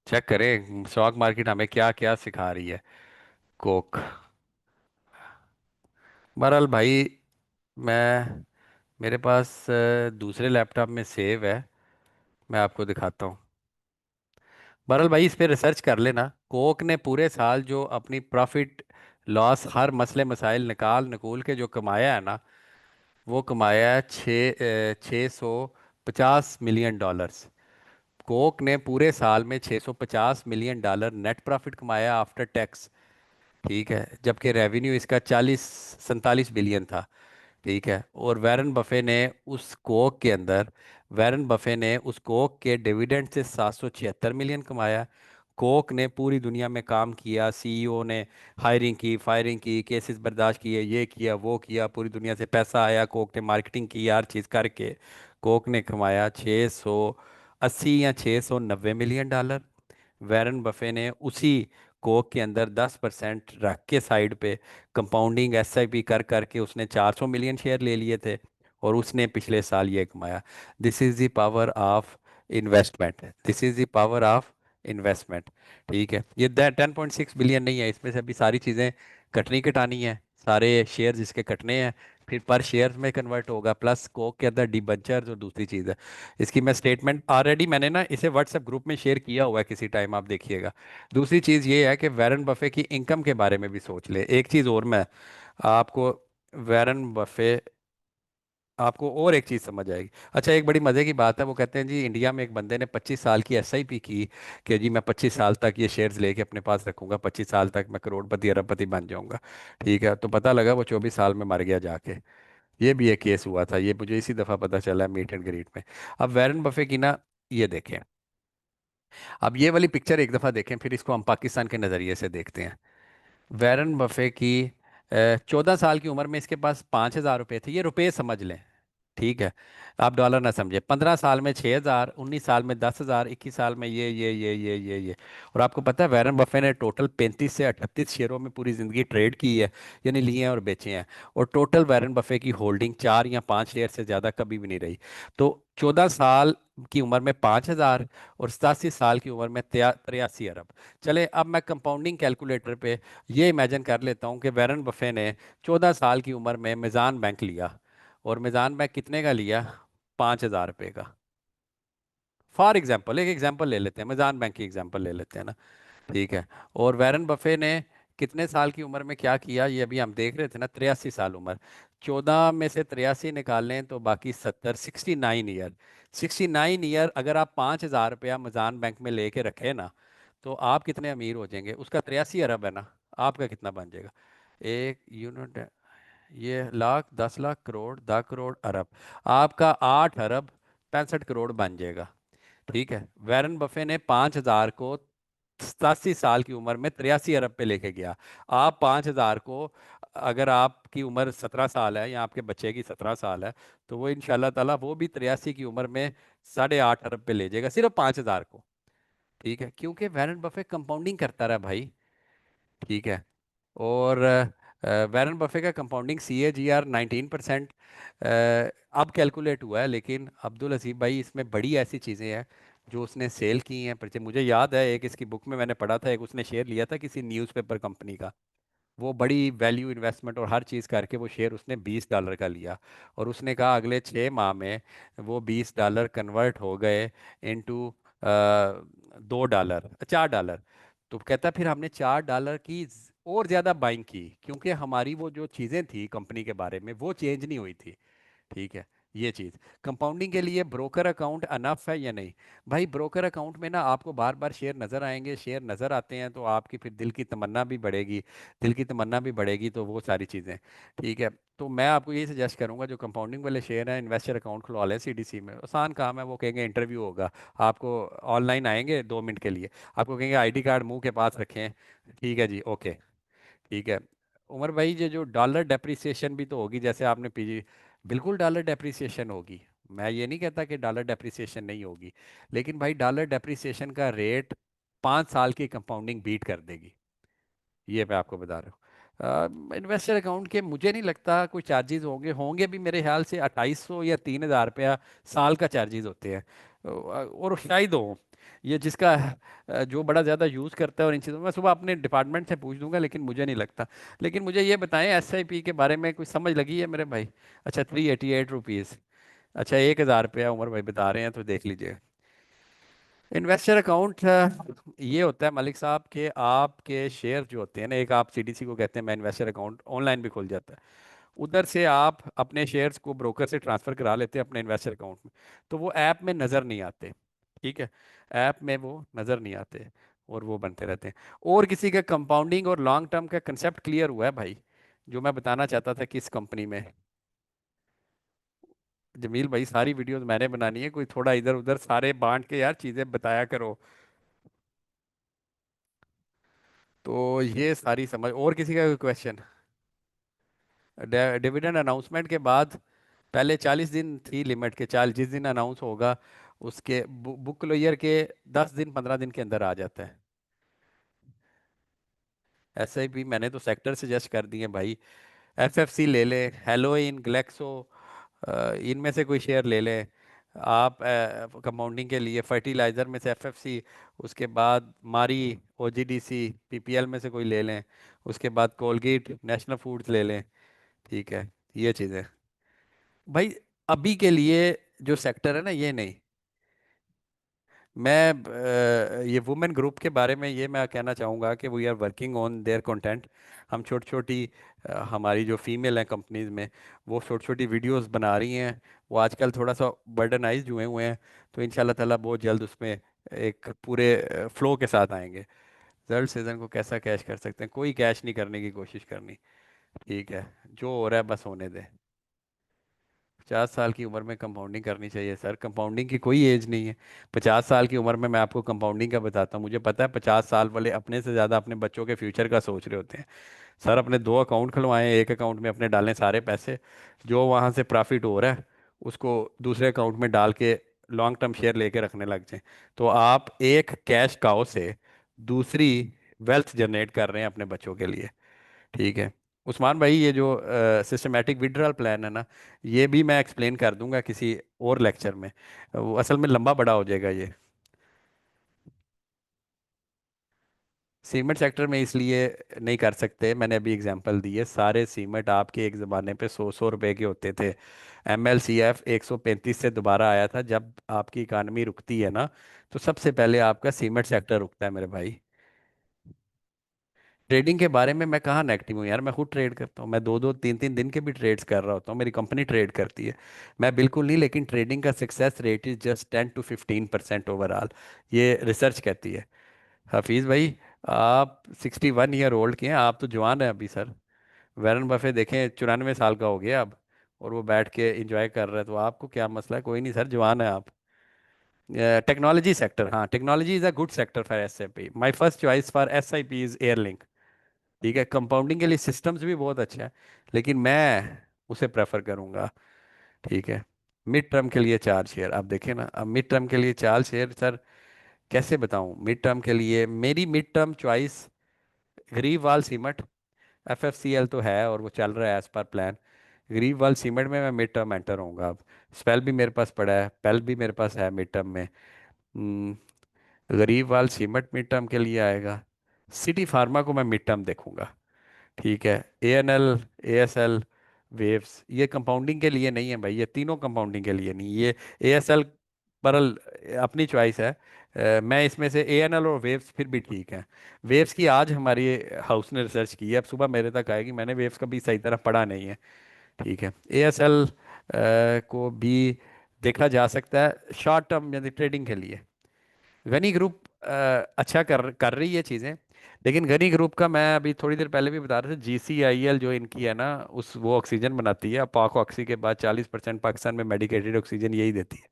चेक करें स्टॉक मार्केट हमें क्या क्या सिखा रही है। कोक। बहरहाल भाई, मैं मेरे पास दूसरे लैपटॉप में सेव है, मैं आपको दिखाता हूँ। बहरहाल भाई, इस पे रिसर्च कर लेना। कोक ने पूरे साल जो अपनी प्रॉफिट लॉस हर मसले मसाइल निकाल नकूल के जो कमाया है ना, वो कमाया है 650 मिलियन डॉलर्स। कोक ने पूरे साल में 650 मिलियन डॉलर नेट प्रॉफिट कमाया आफ्टर टैक्स। ठीक है, जबकि रेवेन्यू इसका 40-47 बिलियन था। ठीक है, और वैरन बफे ने उस कोक के डिविडेंड से 776 मिलियन कमाया। कोक ने पूरी दुनिया में काम किया, सीईओ ने हायरिंग की, फायरिंग की, केसेस बर्दाश्त किए, ये किया वो किया, पूरी दुनिया से पैसा आया, कोक ने मार्केटिंग की, हर चीज़ करके कोक ने कमाया 680 या 690 मिलियन डॉलर। वैरन बफे ने उसी कोक के अंदर 10% रख के साइड पे कंपाउंडिंग एसआईपी कर करके उसने 400 मिलियन शेयर ले लिए थे, और उसने पिछले साल ये कमाया। This is the power of investment, this is the power of investment. ठीक है, ये 10.6 बिलियन नहीं है, इसमें से अभी सारी चीज़ें कटनी कटानी है, सारे शेयर जिसके कटने हैं, फिर पर शेयर में कन्वर्ट होगा, प्लस कोक के अंदर डिबेंचर और दूसरी चीज़ है। इसकी मैं स्टेटमेंट ऑलरेडी मैंने ना इसे व्हाट्सएप ग्रुप में शेयर किया हुआ है, किसी टाइम आप देखिएगा। दूसरी चीज़ ये है कि वैरन बफे की इनकम के बारे में भी सोच ले। एक चीज़ और मैं आपको, वैरन बफे, आपको और एक चीज़ समझ आएगी। अच्छा, एक बड़ी मज़े की बात है, वो कहते हैं जी इंडिया में एक बंदे ने 25 साल की एसआईपी की, कि जी मैं 25 साल तक ये शेयर्स लेके अपने पास रखूंगा, 25 साल तक मैं करोड़पति अरबपति बन जाऊंगा। ठीक है, तो पता लगा वो 24 साल में मर गया जाके। ये भी एक केस हुआ था, ये मुझे इसी दफ़ा पता चला मीट एंड ग्रीट में। अब वैरन बफे की ना, ये देखें, अब ये वाली पिक्चर एक दफ़ा देखें, फिर इसको हम पाकिस्तान के नज़रिए से देखते हैं। वैरन बफे की 14 साल की उम्र में इसके पास 5,000 रुपये थे, ये रुपए समझ लें। ठीक है, आप डॉलर ना समझे। 15 साल में 6,000, 19 साल में 10,000, 21 साल में ये। और आपको पता है वैरन बफे ने टोटल 35 से 38 शेयरों में पूरी जिंदगी ट्रेड की है, यानी लिए हैं और बेचे हैं। और टोटल वैरन बफे की होल्डिंग 4 या 5 शेयर से ज्यादा कभी भी नहीं रही। तो 14 साल की उम्र में 5,000, और 87 साल की उम्र में 83 अरब। चले, अब मैं कंपाउंडिंग कैलकुलेटर पे ये इमेजिन कर लेता हूँ कि वैरन बफे ने 14 साल की उम्र में मिजान बैंक लिया, और मिजान बैंक कितने का लिया? 5,000 रुपये का। फॉर एग्जाम्पल, एक एग्जाम्पल ले लेते हैं, मिजान बैंक की एग्जाम्पल ले लेते हैं ना। ठीक है, और वैरन बफे ने कितने साल की उम्र में क्या किया, ये अभी हम देख रहे थे ना, 83 साल उम्र। 14 में से 83 निकाल लें तो बाकी 70, 69 ईयर। 69 ईयर अगर आप 5,000 रुपया मिजान बैंक में लेके रखे ना, तो आप कितने अमीर हो जाएंगे? उसका 83 अरब है ना, आपका कितना बन जाएगा? एक यूनिट, ये लाख, 10 लाख, करोड़, 10 करोड़, अरब। आपका 8 अरब 65 करोड़ बन जाएगा। ठीक है, वैरन बफे ने 5,000 को 87 साल की उम्र में 83 अरब पे लेके गया। आप 5,000 को, अगर आपकी उम्र 17 साल है या आपके बच्चे की 17 साल है, तो वो इंशाल्लाह ताला वो भी 83 की उम्र में 8.5 अरब पे ले जाएगा, सिर्फ 5,000 को। ठीक है, क्योंकि वैरन बफे कंपाउंडिंग करता रहा भाई। ठीक है, और वैरन बफे का कंपाउंडिंग CAGR 19% अब कैलकुलेट हुआ है, लेकिन अब्दुल हसीब भाई इसमें बड़ी ऐसी चीज़ें हैं जो उसने सेल की हैं। पर मुझे याद है, एक इसकी बुक में मैंने पढ़ा था, एक उसने शेयर लिया था किसी न्यूज़पेपर कंपनी का, वो बड़ी वैल्यू इन्वेस्टमेंट और हर चीज़ करके वो शेयर उसने $20 का लिया, और उसने कहा अगले 6 माह में वो $20 कन्वर्ट हो गए इनटू $2, $4। तो कहता फिर हमने $4 की और ज़्यादा बाइंग की, क्योंकि हमारी वो जो चीज़ें थी कंपनी के बारे में वो चेंज नहीं हुई थी। ठीक है, ये चीज़ कंपाउंडिंग के लिए ब्रोकर अकाउंट अनफ है या नहीं? भाई ब्रोकर अकाउंट में ना आपको बार बार शेयर नज़र आएंगे, शेयर नज़र आते हैं तो आपकी फिर दिल की तमन्ना भी बढ़ेगी, दिल की तमन्ना भी बढ़ेगी, तो वो सारी चीज़ें। ठीक है, तो मैं आपको यही सजेस्ट करूंगा, जो कंपाउंडिंग वाले शेयर हैं, इन्वेस्टर अकाउंट खुलवा लें CDC में, आसान काम है। वो कहेंगे इंटरव्यू होगा, आपको ऑनलाइन आएंगे 2 मिनट के लिए, आपको कहेंगे आईडी कार्ड मुंह के पास रखें, ठीक है जी, ओके। ठीक है, उमर भाई ये जो डॉलर डेप्रिसिएशन भी तो होगी, जैसे आपने पीजी, बिल्कुल डॉलर डेप्रिसिएशन होगी। मैं ये नहीं कहता कि डॉलर डेप्रिसिएशन नहीं होगी, लेकिन भाई डॉलर डेप्रिसिएशन का रेट 5 साल की कंपाउंडिंग बीट कर देगी। ये मैं आपको बता रहा हूँ। इन्वेस्टर अकाउंट के मुझे नहीं लगता कोई चार्जेस होंगे, होंगे भी मेरे ख्याल से 2800 या 3000 रुपया साल का चार्जेस होते हैं। और शायद हो, ये जिसका जो बड़ा ज़्यादा यूज़ करता है और इन चीज़ों में, मैं सुबह अपने डिपार्टमेंट से पूछ दूंगा, लेकिन मुझे नहीं लगता। लेकिन मुझे ये बताएं, SIP के बारे में कुछ समझ लगी है मेरे भाई? अच्छा, 388 रुपीज़। अच्छा, 1000 रुपया उमर भाई बता रहे हैं, तो देख लीजिए। इन्वेस्टर अकाउंट ये होता है मलिक साहब के आपके शेयर जो होते हैं ना, एक आप CDC को कहते हैं, मैं इन्वेस्टर अकाउंट ऑनलाइन भी खुल जाता है, उधर से आप अपने शेयर्स को ब्रोकर से ट्रांसफर करा लेते हैं अपने इन्वेस्टर अकाउंट में। तो वो ऐप में नज़र नहीं आते। ठीक है, ऐप में वो नज़र नहीं आते, और वो बनते रहते हैं। और किसी का कंपाउंडिंग और लॉन्ग टर्म का कंसेप्ट क्लियर हुआ है भाई, जो मैं बताना चाहता था किस कंपनी में? जमील भाई, सारी वीडियोस मैंने बनानी है, कोई थोड़ा इधर उधर सारे बांट के यार चीज़ें बताया करो। तो ये सारी समझ, और किसी का कोई क्वेश्चन? डिविडेंड अनाउंसमेंट के बाद पहले 40 दिन थी लिमिट के, चाल जिस दिन अनाउंस होगा उसके बुक क्लोजर के 10 दिन 15 दिन के अंदर आ जाता है। SIP मैंने तो सेक्टर सजेस्ट कर दिए भाई। FFC ले लें, हेलोइन, ग्लेक्सो, इनमें से कोई शेयर ले लें आप। कंपाउंडिंग के लिए फर्टिलाइजर में से FFC, उसके बाद मारी, OGDC, PPL में से कोई ले लें, उसके बाद कोलगेट, नेशनल फूड्स ले लें। ठीक है, ये चीज़ें भाई अभी के लिए जो सेक्टर है ना, ये नहीं। मैं ये वुमेन ग्रुप के बारे में ये मैं कहना चाहूँगा कि we are working on their content. हम छोटी छोटी हमारी जो फीमेल हैं कंपनीज में, वो छोटी छोटी वीडियोस बना रही हैं। वो आजकल थोड़ा सा बर्डनाइज हुए हुए हैं, तो इंशाल्लाह ताला बहुत जल्द उसमें एक पूरे फ्लो के साथ आएंगे। जल्द सीजन को कैसा कैश कर सकते हैं, कोई कैश नहीं करने की कोशिश करनी। ठीक है, जो हो रहा है बस होने दें। 50 साल की उम्र में कंपाउंडिंग करनी चाहिए सर, कंपाउंडिंग की कोई एज नहीं है। 50 साल की उम्र में मैं आपको कंपाउंडिंग का बताता हूँ, मुझे पता है 50 साल वाले अपने से ज़्यादा अपने बच्चों के फ्यूचर का सोच रहे होते हैं। सर, अपने 2 अकाउंट खुलवाएं, एक अकाउंट में अपने डालें सारे पैसे, जो वहाँ से प्रॉफिट हो रहा है उसको दूसरे अकाउंट में डाल के लॉन्ग टर्म शेयर लेके रखने लग जाएं। तो आप एक कैश काउ से दूसरी वेल्थ जनरेट कर रहे हैं अपने बच्चों के लिए। ठीक है उस्मान भाई, ये जो सिस्टमेटिक विड्रॉल प्लान है ना, ये भी मैं एक्सप्लेन कर दूंगा किसी और लेक्चर में। वो असल में लंबा बड़ा हो जाएगा ये। सीमेंट सेक्टर में इसलिए नहीं कर सकते, मैंने अभी एग्जांपल दी है, सारे सीमेंट आपके एक ज़माने पे 100 100 रुपए के होते थे। MLCF 135 से दोबारा आया था। जब आपकी इकानमी रुकती है ना, तो सबसे पहले आपका सीमेंट सेक्टर रुकता है मेरे भाई। ट्रेडिंग के बारे में मैं कहाँ नेगेटिव हूँ यार, मैं खुद ट्रेड करता हूँ, मैं 2 2 3 3 दिन के भी ट्रेड्स कर रहा होता हूँ, मेरी कंपनी ट्रेड करती है। मैं बिल्कुल नहीं, लेकिन ट्रेडिंग का success rate is just 10 to 15% overall, ये रिसर्च कहती है। हफीज़ भाई, आप 61 ईयर ओल्ड के हैं, आप तो जवान हैं अभी सर। वैरन बफे देखें, 94 साल का हो गया अब, और वो बैठ के इंजॉय कर रहे हैं, तो आपको क्या मसला है? कोई नहीं सर, जवान है आप। टेक्नोलॉजी सेक्टर, हाँ, technology is a good sector for SIP। My first choice for SIP is airlink. ठीक है, कंपाउंडिंग के लिए सिस्टम्स भी बहुत अच्छा है, लेकिन मैं उसे प्रेफर करूंगा। ठीक है, मिड टर्म के लिए 4 शेयर आप देखें ना, अब मिड टर्म के लिए 4 शेयर सर, कैसे बताऊं? मिड टर्म के लिए मेरी mid term choice Gharibwal cement, FFCL तो है और वो चल रहा है as per plan. Gharibwal cement में मैं मिड टर्म एंटर होऊंगा। अब स्पेल भी मेरे पास पड़ा है, पेल भी मेरे पास है मिड टर्म में। हम्म, गरीबवाल सीमेंट मिड टर्म के लिए आएगा। सिटी फार्मा को मैं मिड टर्म देखूंगा। ठीक है, ANL, ASL, वेव्स, ये कंपाउंडिंग के लिए नहीं है भाई, ये तीनों कंपाउंडिंग के लिए नहीं। ये ASL परल अपनी चॉइस है। मैं इसमें से ANL और वेव्स फिर भी ठीक है। वेव्स की आज हमारी हाउस ने रिसर्च की है, अब सुबह मेरे तक आएगी, मैंने वेव्स का भी सही तरह पढ़ा नहीं है। ठीक है, ASL को भी देखा जा सकता है शॉर्ट टर्म यानी ट्रेडिंग के लिए। गनी ग्रुप अच्छा कर कर रही है चीज़ें, लेकिन गनी ग्रुप का मैं अभी थोड़ी देर पहले भी बता रहा था, GCIL जो इनकी है ना, उस वो ऑक्सीजन बनाती है, पाक ऑक्सी के बाद 40% पाकिस्तान में मेडिकेटेड ऑक्सीजन यही देती है।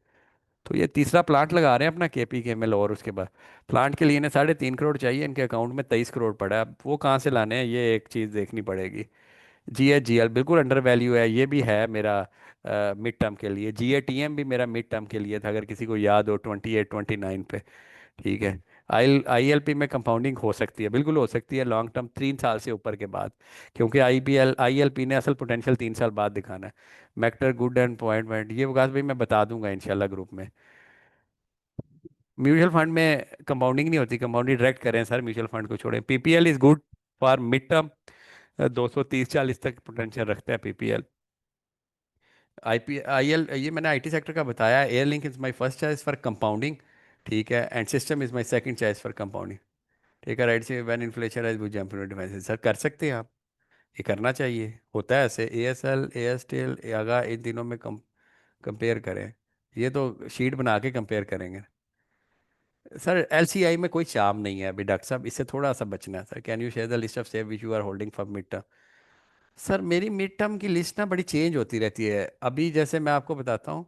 तो ये तीसरा प्लांट लगा रहे हैं अपना KPK में और उसके बाद प्लांट के लिए इन्हें 3.5 करोड़ चाहिए, इनके अकाउंट में 23 करोड़ पड़ा है। अब वो कहाँ से लाने हैं, ये एक चीज़ देखनी पड़ेगी। GHGL बिल्कुल अंडर वैल्यू है, ये भी है मेरा मिड टर्म के लिए। GATM भी मेरा मिड टर्म के लिए था, अगर किसी को याद हो, 28-29 पे। ठीक है। ILP में कंपाउंडिंग हो सकती है, बिल्कुल हो सकती है लॉन्ग टर्म, 3 साल से ऊपर के बाद, क्योंकि ILP ने असल पोटेंशियल 3 साल बाद दिखाना है। मैक्टर गुड एंड पॉइंट ये विकास भाई मैं बता दूंगा इंशाल्लाह ग्रुप में। म्यूचुअल फंड में कंपाउंडिंग नहीं होती, कंपाउंडिंग डायरेक्ट करें सर, म्यूचुअल फंड को छोड़ें। PPL is good for mid term, 230-40 तक पोटेंशियल रखता है PPL। IL ये मैंने IT सेक्टर का बताया। Air link is my first choice for compounding. ठीक है, and system is my second choice for compounding. ठीक है, राइट से when inflation is jump defence sir, कर सकते हैं आप, ये करना चाहिए, होता है ऐसे। ASL एयरटेल आगा इन तीनों में कंपेयर करें, ये तो शीट बना के कंपेयर करेंगे। सर LCI में कोई चार्म नहीं है अभी डॉक्टर साहब, इससे थोड़ा सा बचना है sir. Can you share the list of share which you are holding for mid term? Sir मेरी मिड टर्म की लिस्ट ना बड़ी चेंज होती रहती है। अभी जैसे मैं आपको बताता हूँ,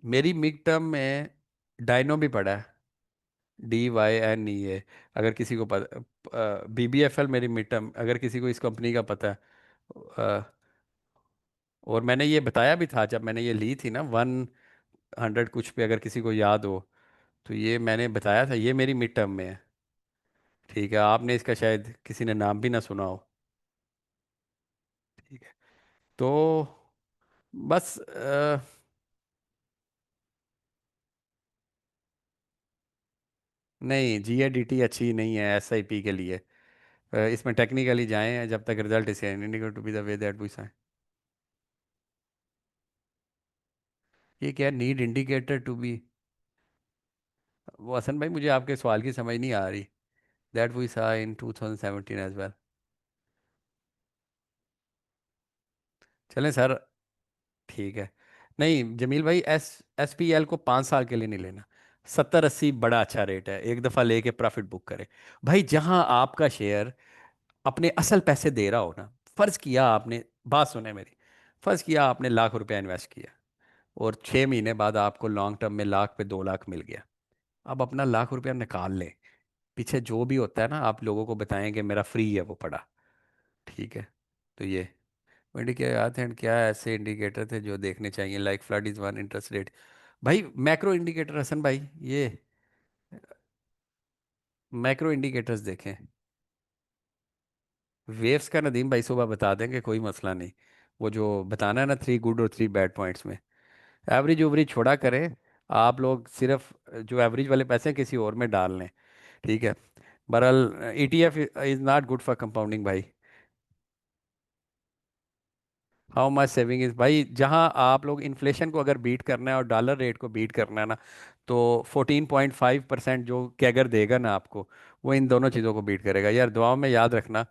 मेरी मिड टर्म में डायनो भी पड़ा है, DYNE। अगर किसी को पता, BBFL मेरी मिड टर्म, अगर किसी को इस कंपनी का पता है। और मैंने ये बताया भी था जब मैंने ये ली थी ना, 100 कुछ पे, अगर किसी को याद हो, तो ये मैंने बताया था, ये मेरी मिड टर्म में है। ठीक है, आपने इसका शायद किसी ने नाम भी ना सुना हो। ठीक है, तो बस नहीं, GADT अच्छी नहीं है SIP के लिए। इसमें टेक्निकली जाएं, जब तक result is indicate to be the way that we sign. ये क्या नीड इंडिकेटर टू बी? वो हसन भाई, मुझे आपके सवाल की समझ नहीं आ रही। That we saw in 2017 as well. चलें सर, ठीक है। नहीं जमील भाई, SPL को 5 साल के लिए नहीं लेना। 70-80 बड़ा अच्छा रेट है, एक दफ़ा लेके प्रॉफिट बुक करें। भाई जहां आपका शेयर अपने असल पैसे दे रहा हो ना, फर्ज किया आपने, बात सुने मेरी, फर्ज किया आपने लाख रुपया इन्वेस्ट किया, और 6 महीने बाद आपको लॉन्ग टर्म में लाख पे 2 लाख मिल गया। अब अपना लाख रुपया निकाल लें, पीछे जो भी होता है ना आप लोगों को बताएं कि मेरा फ्री है वो पड़ा। ठीक है, तो ये इंडिकेटर एंड क्या ऐसे इंडिकेटर थे जो देखने चाहिए, like flood is one, interest rate. भाई मैक्रो इंडिकेटर हसन भाई, ये मैक्रो इंडिकेटर्स देखें। वेव्स का नदीम भाई सुबह बता देंगे, कोई मसला नहीं। वो जो बताना है ना, 3 गुड और 3 बैड पॉइंट्स में, एवरेज ओवरेज छोड़ा करें। आप लोग सिर्फ जो एवरेज वाले पैसे हैं किसी और में डाल लें। ठीक है। बहरहाल ETF is not good for compounding भाई। हाउ मच सेविंग इज भाई, जहां आप लोग इन्फ्लेशन को अगर बीट करना है और डॉलर रेट को बीट करना है ना, तो 14.5% जो कैगर देगा ना आपको, वो इन दोनों चीज़ों को बीट करेगा यार। दुआओं में याद रखना।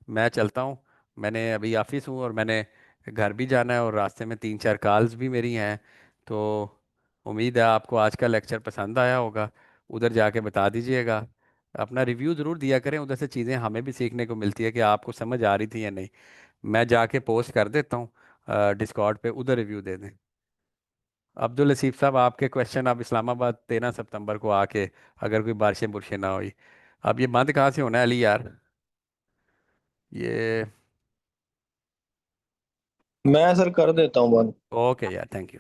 मैं चलता हूँ, मैंने अभी ऑफिस हूँ और मैंने घर भी जाना है, और रास्ते में 3-4 कॉल्स भी मेरी हैं। तो उम्मीद है आपको आज का लेक्चर पसंद आया होगा, उधर जाके बता दीजिएगा। अपना रिव्यू ज़रूर दिया करें, उधर से चीज़ें हमें भी सीखने को मिलती है कि आपको समझ आ रही थी या नहीं। मैं जाके पोस्ट कर देता हूँ डिस्कॉर्ड पे, उधर रिव्यू दे दें। अब्दुल लसीफ साहब, आपके क्वेश्चन आप इस्लामाबाद 13 सितंबर को आके, अगर कोई बारिशें बुरशें ना हुई। अब ये बंद कहाँ से होना है अली यार? ये
मैं सर कर देता हूँ बंद।
ओके यार, थैंक यू।